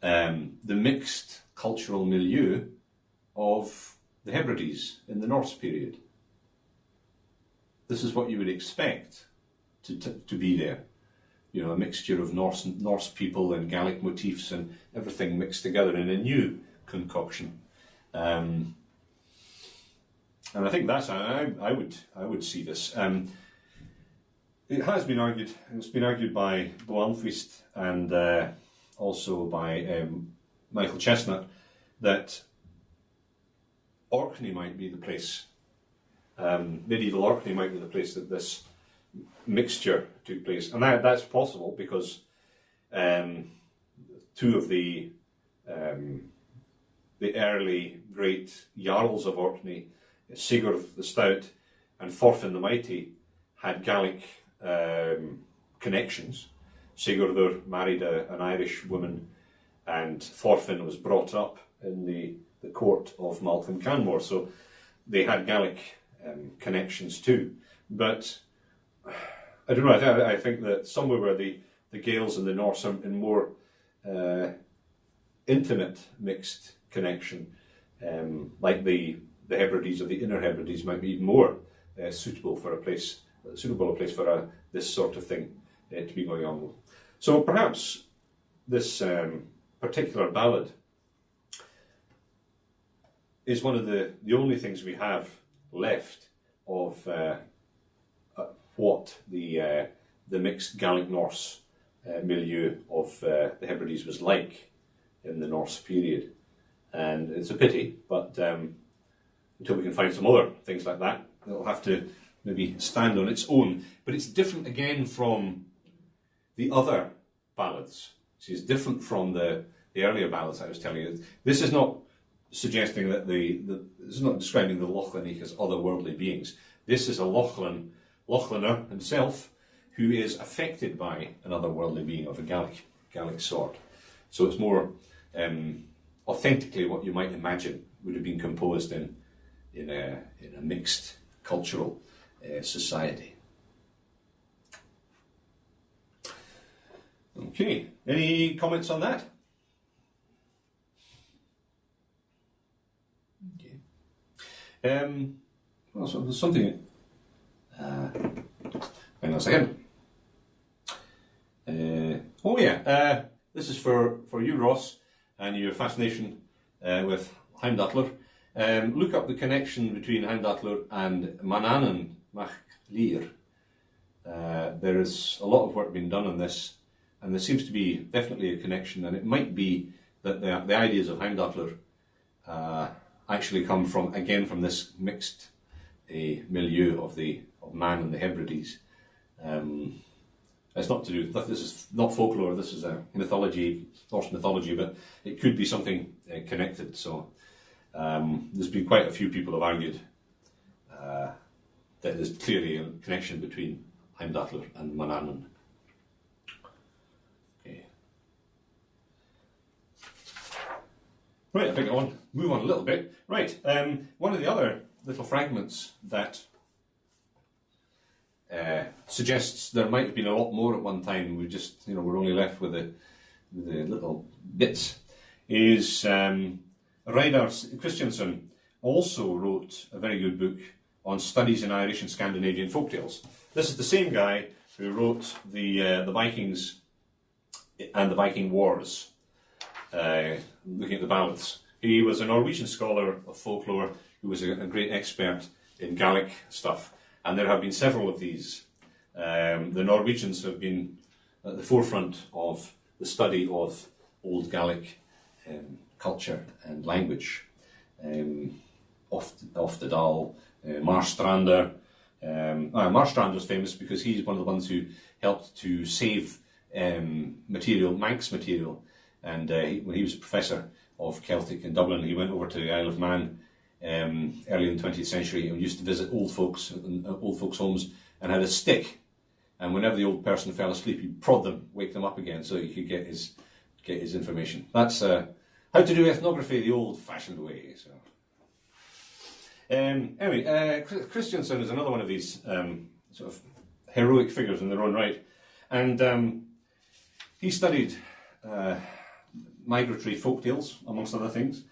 the mixed cultural milieu of the Hebrides in the Norse period. This is what you would expect to be there. A mixture of Norse people and Gaelic motifs and everything mixed together in a new concoction. And I think that's how I would see this. It has been argued, and it's been argued by Bo Almquist and also by Michael Chestnut, that Orkney might be the place, medieval Orkney might be the place that this mixture took place. And that's possible because two of the early great Jarls of Orkney, Sigurd the Stout and Thorfinn the Mighty, had Gaelic connections. Sigurdur married an Irish woman, and Thorfinn was brought up in the court of Malcolm Canmore, so they had Gaelic connections too. But I don't know, I think that somewhere where the Gaels and the Norse are in more intimate mixed connection, like the Hebrides or the Inner Hebrides might be even more suitable a place for this sort of thing to be going on. So perhaps this particular ballad is one of the only things we have left of what the mixed Gaelic Norse milieu of the Hebrides was like in the Norse period. And it's a pity, but until we can find some other things like that, it'll have to maybe stand on its own. But it's different again from the other ballads. See, it's different from the earlier ballads I was telling you. This is not suggesting that this is not describing the Lochlanaigh as otherworldly beings. This is a Lochlaner himself who is affected by an otherworldly being of a Gaelic sort. So it's more authentically what you might imagine would have been composed in a mixed cultural society. Okay, any comments on that? Okay. Well, so there's something. Hang on a second. This is for you, Ross, and your fascination with Heimdallr. Look up the connection between Heimdallr and Manannan Mach Lir. There is a lot of work being done on this, and there seems to be definitely a connection, and it might be that the ideas of Heimdallr actually come from this mixed milieu of Man and the Hebrides. It's not to do. This is not folklore. This is a mythology, Norse mythology, but it could be something connected. So there's been quite a few people have argued that there's clearly a connection between Heimdallr and Manannan. Okay. Right, I think I want to move on a little bit. Right, one of the other little fragments that suggests there might have been a lot more at one time. We're only left with the little bits. Is Reidar Christiansen also wrote a very good book on studies in Irish and Scandinavian folktales. This is the same guy who wrote the Vikings and the Viking Wars, looking at the ballads. He was a Norwegian scholar of folklore who was a great expert in Gaelic stuff. And there have been several of these. The Norwegians have been at the forefront of the study of Old Gaelic culture and language. Oftedal, Marstrander. Marstrander's famous because he's one of the ones who helped to save Manx material. And when he was a professor of Celtic in Dublin, he went over to the Isle of Man early in the 20th century and used to visit old folks in old folks' homes and had a stick, and whenever the old person fell asleep he'd prod them, wake them up again so he could get his information. That's how to do ethnography the old-fashioned way. So anyway, Christiansen is another one of these sort of heroic figures in their own right, and he studied migratory folktales amongst other things,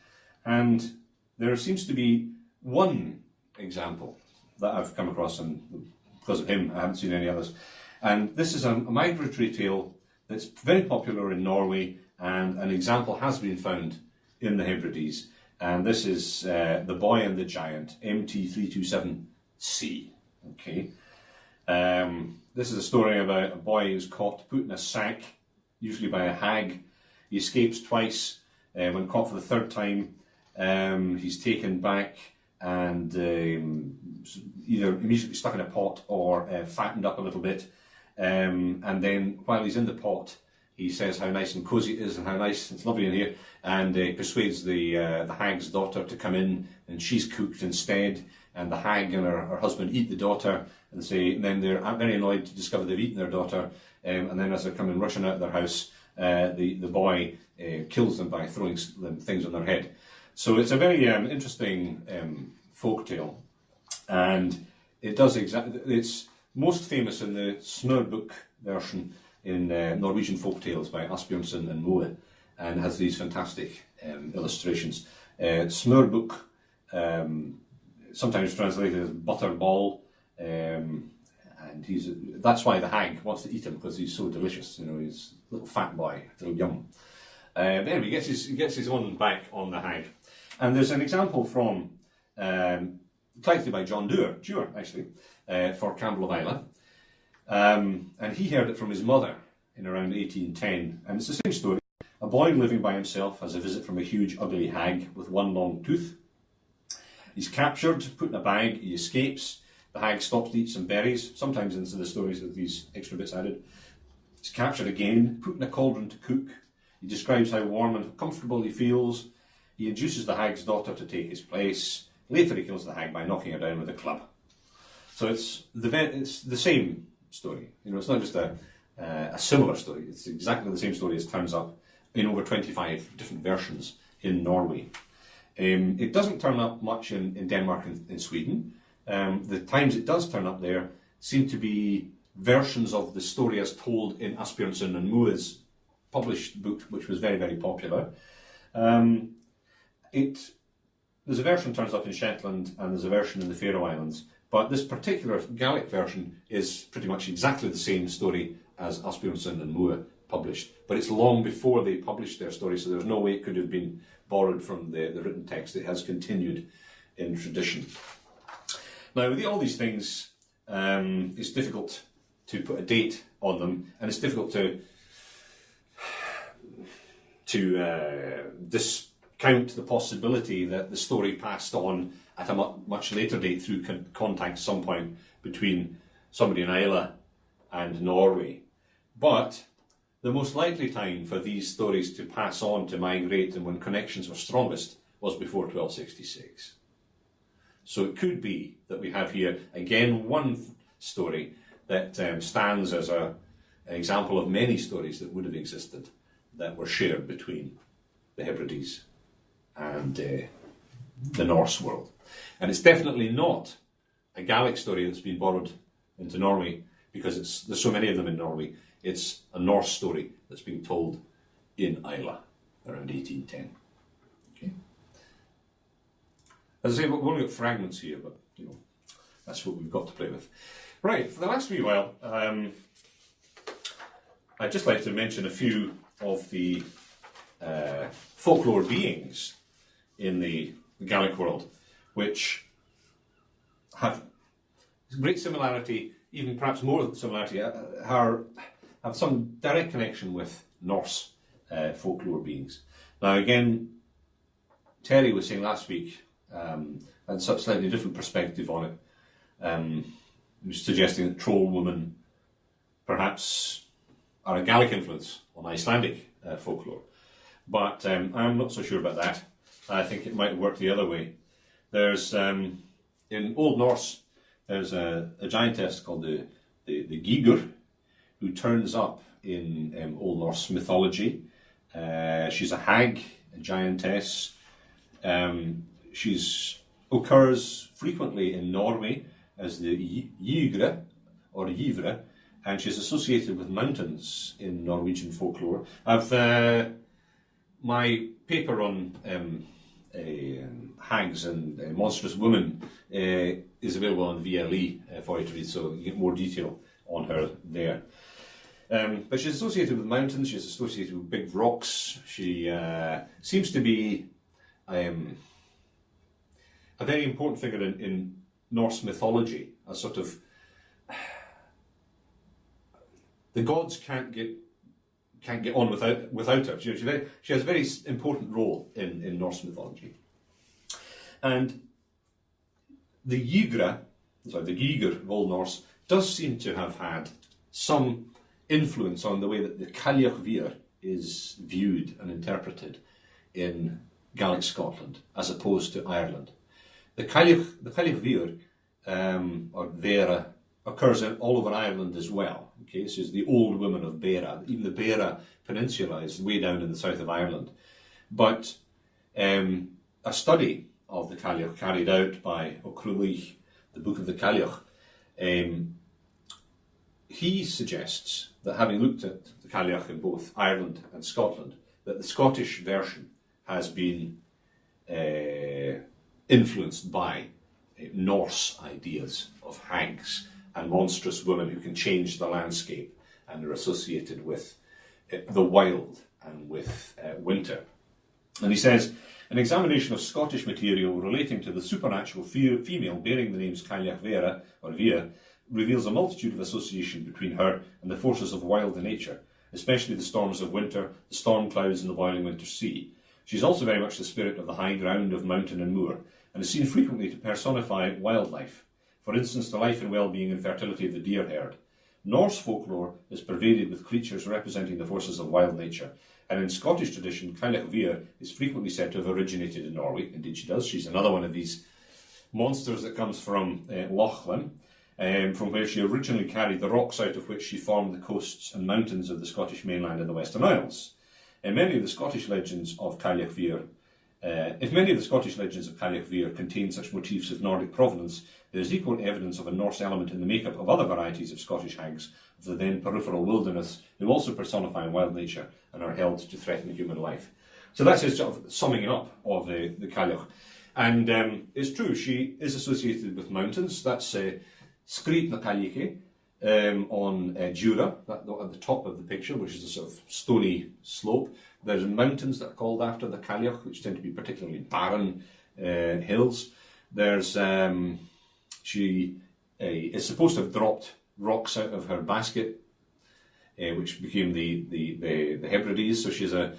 and there seems to be one example that I've come across, and because of him I haven't seen any others. And this is a migratory tale that's very popular in Norway, and an example has been found in the Hebrides. And this is The Boy and the Giant, MT327C. Okay. This is a story about a boy who's caught, put in a sack, usually by a hag. He escapes twice. When caught for the third time, he's taken back and either immediately stuck in a pot or fattened up a little bit. And then while he's in the pot, he says how nice and cosy it is and how nice it's lovely in here, and persuades the hag's daughter to come in, and she's cooked instead, and the hag and her husband eat the daughter, and then they're very annoyed to discover they've eaten their daughter, and then as they're coming rushing out of their house, the boy kills them by throwing things on their head. So it's a very interesting folk tale, and it's most famous in the Smørbuk version in Norwegian folk tales by Asbjørnsen and Moe, and has these fantastic illustrations. Smørbuk, sometimes translated as butterball, and that's why the hag wants to eat him, because he's so delicious. He's a little fat boy, a little yum. But anyway, he gets his own back on the hag. And there's an example from, collected by John Dewar actually, for Campbell of Islay. And he heard it from his mother in around 1810. And it's the same story. A boy living by himself has a visit from a huge ugly hag with one long tooth. He's captured, put in a bag, he escapes. The hag stops to eat some berries. Sometimes into the stories with these extra bits added. He's captured again, put in a cauldron to cook. He describes how warm and comfortable he feels. He induces the hag's daughter to take his place. Later he kills the hag by knocking her down with a club. So it's the same story. It's not just a similar story. It's exactly the same story as turns up in over 25 different versions in Norway. It doesn't turn up much in Denmark and in Sweden. The times it does turn up there seem to be versions of the story as told in Asbjørnsen and Moe's published book, which was very, very popular. There's a version turns up in Shetland and there's a version in the Faroe Islands, but this particular Gaelic version is pretty much exactly the same story as Asbjørnsen and Moe published, but it's long before they published their story, so there's no way it could have been borrowed from the written text. It has continued in tradition. Now, with all these things, it's difficult to put a date on them, and it's difficult to discount the possibility that the story passed on at a much later date through contact at some point between somebody in Islay and Norway. But the most likely time for these stories to pass on, to migrate, and when connections were strongest, was before 1266. So it could be that we have here, again, one story that stands as an example of many stories that would have existed that were shared between the Hebrides and the Norse world. And it's definitely not a Gaelic story that's been borrowed into Norway, because there's so many of them in Norway. It's a Norse story that's being told in Islay around 1810. Okay. As I say, we've only got fragments here, but that's what we've got to play with. Right, for the last wee while, I'd just like to mention a few of the folklore beings in the Gaelic world, which have great similarity, even perhaps more similarity, have some direct connection with Norse folklore beings. Now again, Terry was saying last week, had such slightly different perspective on it. He was suggesting that troll women perhaps are a Gaelic influence on Icelandic folklore. But I'm not so sure about that. I think it might work the other way. There's, in Old Norse, there's a giantess called the Gigur, who turns up in Old Norse mythology. She's a hag, a giantess. She occurs frequently in Norway as the Ygre, or Yivre, and she's associated with mountains in Norwegian folklore. My paper on hags and monstrous women is available on VLE for you to read, so you get more detail on her there. But she's associated with mountains, she's associated with big rocks. She seems to be a very important figure in Norse mythology, a sort of... The gods can't get on without her. She has a very important role in Norse mythology. And the Gigur of Old Norse does seem to have had some influence on the way that the Cailleach Vir is viewed and interpreted in Gaelic Scotland as opposed to Ireland. The Cailleach Vir, or Vera, occurs all over Ireland as well. Okay, so it's the old woman of Beara. Even the Beara Peninsula is way down in the south of Ireland. But a study of the Cailleach carried out by O'Crulich, the Book of the Cailleach, he suggests that having looked at the Cailleach in both Ireland and Scotland, that the Scottish version has been influenced by Norse ideas of hags and monstrous women who can change the landscape and are associated with the wild and with winter. And he says, an examination of Scottish material relating to the supernatural female bearing the names Cailleach Vera, or Via, reveals a multitude of association between her and the forces of wild nature, especially the storms of winter, the storm clouds and the boiling winter sea. She is also very much the spirit of the high ground of mountain and moor, and is seen frequently to personify wildlife. For instance, the life and well-being and fertility of the deer herd. Norse folklore is pervaded with creatures representing the forces of wild nature, and in Scottish tradition, Cailleach Vir is frequently said to have originated in Norway. Indeed she does. She's another one of these monsters that comes from Lochlan, from where she originally carried the rocks out of which she formed the coasts and mountains of the Scottish mainland and the Western Isles. Many of the Scottish legends of Cailleach Vir If many of the Scottish legends of Cailleach Vir contain such motifs of Nordic provenance, there is equal evidence of a Norse element in the makeup of other varieties of Scottish hags of the then peripheral wilderness, who also personify wild nature and are held to threaten human life. So that's his sort of summing up of the Cailleach. And it's true, she is associated with mountains. That's Screet na Cailleach on Jura, at the top of the picture, which is a sort of stony slope. There's mountains that are called after the Cailleach, which tend to be particularly barren hills. There's she is supposed to have dropped rocks out of her basket, which became the Hebrides. So she's a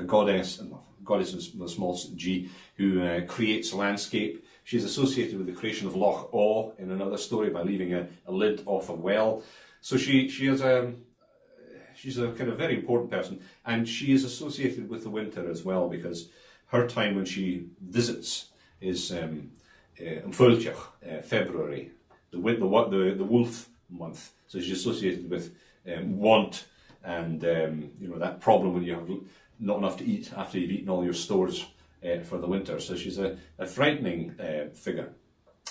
goddess with a small g, who creates kind She's associated with the creation of Loch Awe in another story by leaving a lid off a well. So she's a kind of very important person, and she is associated with the winter as well, because her time when she visits is February, the wolf month. So she's associated with want and that problem when you have not enough to eat after you've eaten all your stores for the winter. So she's a frightening figure.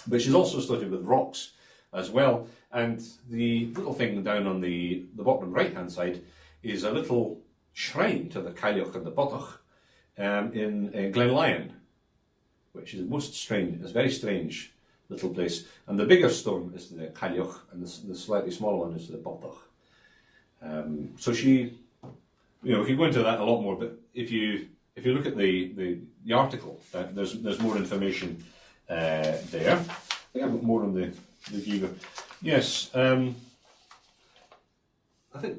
But she's also associated with rocks as well. And the little thing down on the bottom right-hand side is a little shrine to the Cailleach and the Botach in Glenlyon, which is most strange. It's a very strange little place. And the bigger stone is the Cailleach, and the slightly smaller one is the Botach. So she, we can go into that a lot more. But if you look at the article, there's more information there. I think I've got more on the Giger. Yes, I think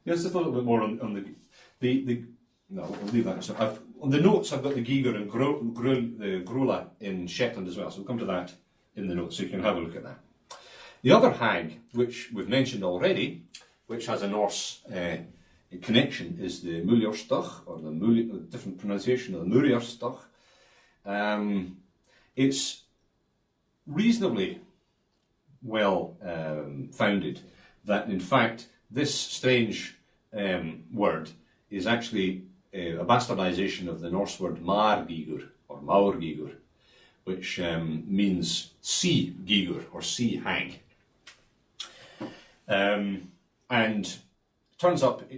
just a little bit more on the no, we'll leave that. So on the notes, I've got the Giger and Grula in Shetland as well. So we'll come to that in the notes, so you can have a look at that. The other hag, which we've mentioned already, which has a Norse connection, is the Mulljarstach, or the different pronunciation of the Mulljarstach. It's reasonably well founded that, in fact, this strange word is actually a bastardization of the Norse word Margigur, or Maurgigur, which means sea gigur, or sea hag. And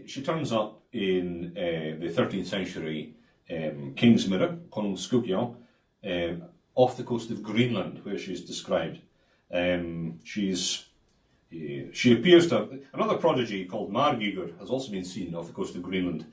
she turns up in the 13th century King's Mirror, Conal Skugja, off the coast of Greenland, where she's described. She appears to have, another prodigy called Margigur has also been seen off the coast of Greenland.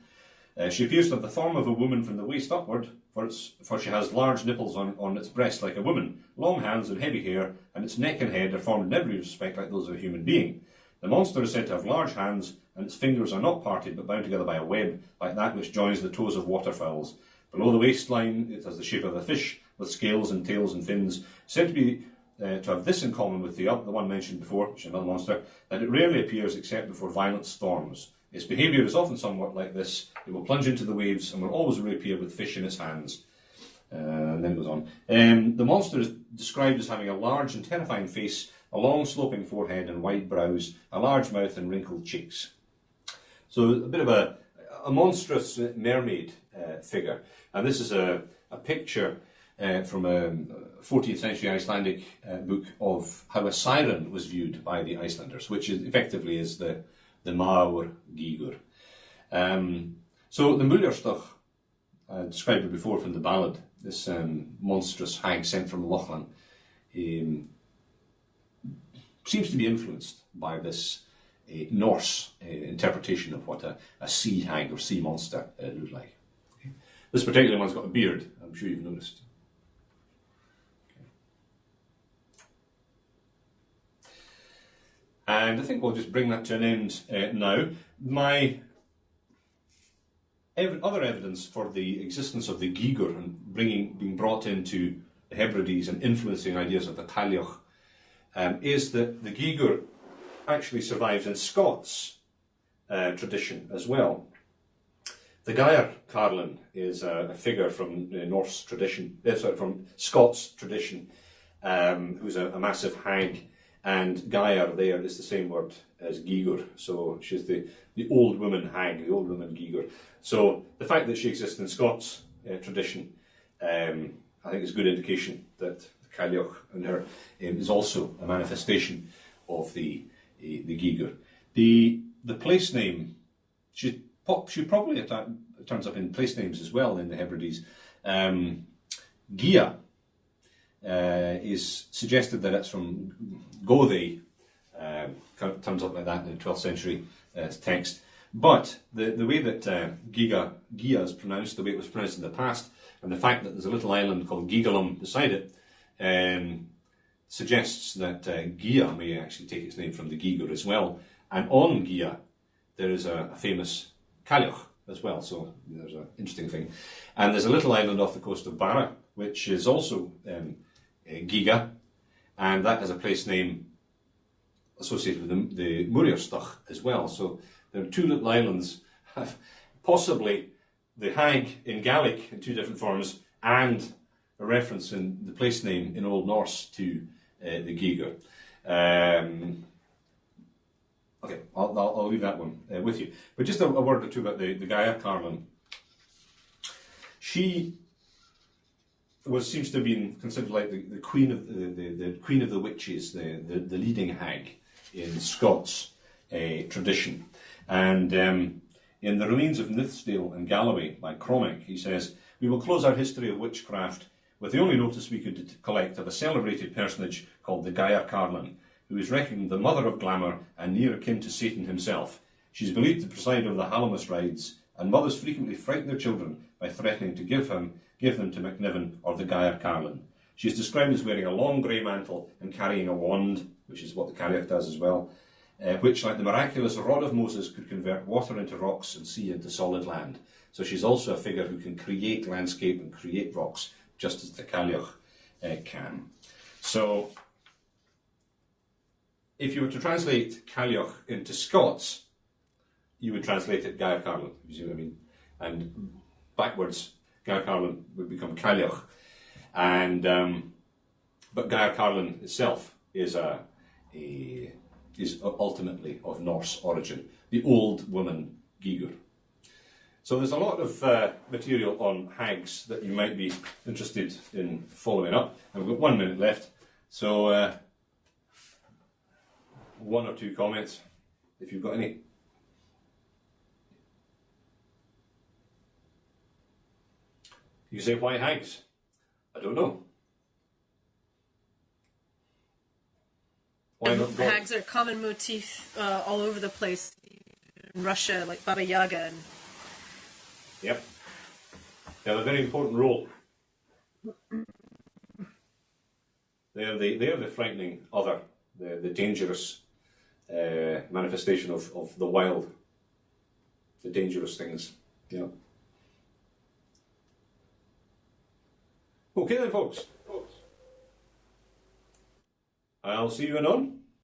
She appears to have the form of a woman from the waist upward, for she has large nipples on its breast like a woman, long hands and heavy hair, and its neck and head are formed in every respect like those of a human being. The monster is said to have large hands, and its fingers are not parted but bound together by a web, like that which joins the toes of waterfowls. Below the waistline, it has the shape of a fish, with scales and tails and fins, said to be to have this in common with the one mentioned before, which is another monster, that it rarely appears except before violent storms. Its behaviour is often somewhat like this. It will plunge into the waves and will always reappear with fish in its hands. And then it goes on. The monster is described as having a large and terrifying face, a long sloping forehead and wide brows, a large mouth and wrinkled cheeks. So a bit of a monstrous mermaid figure. And this is a picture from a 14th century Icelandic book of how a siren was viewed by the Icelanders, which effectively is the Maur Gígur. So the Mulljarstach, I described it before from the ballad, this monstrous hag sent from Lochlan, seems to be influenced by this Norse interpretation of what a sea hag or sea monster looked like. Okay. This particular one's got a beard, I'm sure you've noticed. Okay. And I think we'll just bring that to an end now. My other evidence for the existence of the Gígur and being brought into the Hebrides and influencing ideas of the Cailleach is that the Gígur actually survives in Scots tradition as well. The Geir Carlin is a figure from Norse tradition, from Scots tradition, who's a massive hag, and Geir there is the same word as Gígur, so she's the old woman hag, the old woman Gígur. So the fact that she exists in Scots tradition, I think is a good indication that the Cailleach and her is also a manifestation of the Gígur. The place name, she probably turns up in place names as well in the Hebrides. Gia is suggested that it's from Gothe, turns up like that in the 12th century text. But the way that Gia is pronounced, the way it was pronounced in the past, and the fact that there's a little island called Gigalum beside it, suggests that Gia may actually take its name from the Gígur as well. And on Gia, there is a famous Cailleach as well, so there's an interesting thing. And there's a little island off the coast of Barra, which is also Giga, and that has a place name associated with the Mulljarstach as well. So there are two little islands, possibly the hag in Gaelic in two different forms, and a reference in the place name in Old Norse to the Gígur. Okay, I'll leave that one with you. But just a word or two about the Geir Carlin. She seems to have been considered like the queen of the queen of the witches, the leading hag in Scots tradition. And in the remains of Nithsdale and Galloway by Cromwell, he says, "We will close our history of witchcraft with the only notice we could collect of a celebrated personage called the Geir Carlin, who is reckoned the mother of glamour and near akin to Satan himself. She is believed to preside over the Hallowmas rides, and mothers frequently frighten their children by threatening to give them to McNiven or the Geir Carlin. She is described as wearing a long grey mantle and carrying a wand," which is what the Cailleach does as well, "which, like the miraculous rod of Moses, could convert water into rocks and sea into solid land." So she's also a figure who can create landscape and create rocks, just as the Cailleach can. So if you were to translate Cailleach into Scots, you would translate it Geir Carlin, you see what I mean? And backwards, Geir Carlin would become Cailleach. And but Geir Carlin itself is ultimately of Norse origin, the old woman Gígur. So there's a lot of material on hags that you might be interested in following up. And we've got 1 minute left, so one or two comments, if you've got any. You say, why hags? I don't know. Why not? Hags are a common motif all over the place. In Russia, like Baba Yaga. And yep. They have a very important role. They are the frightening other, the dangerous manifestation of the wild, the dangerous things. Yeah. Okay then, folks. I'll see you anon.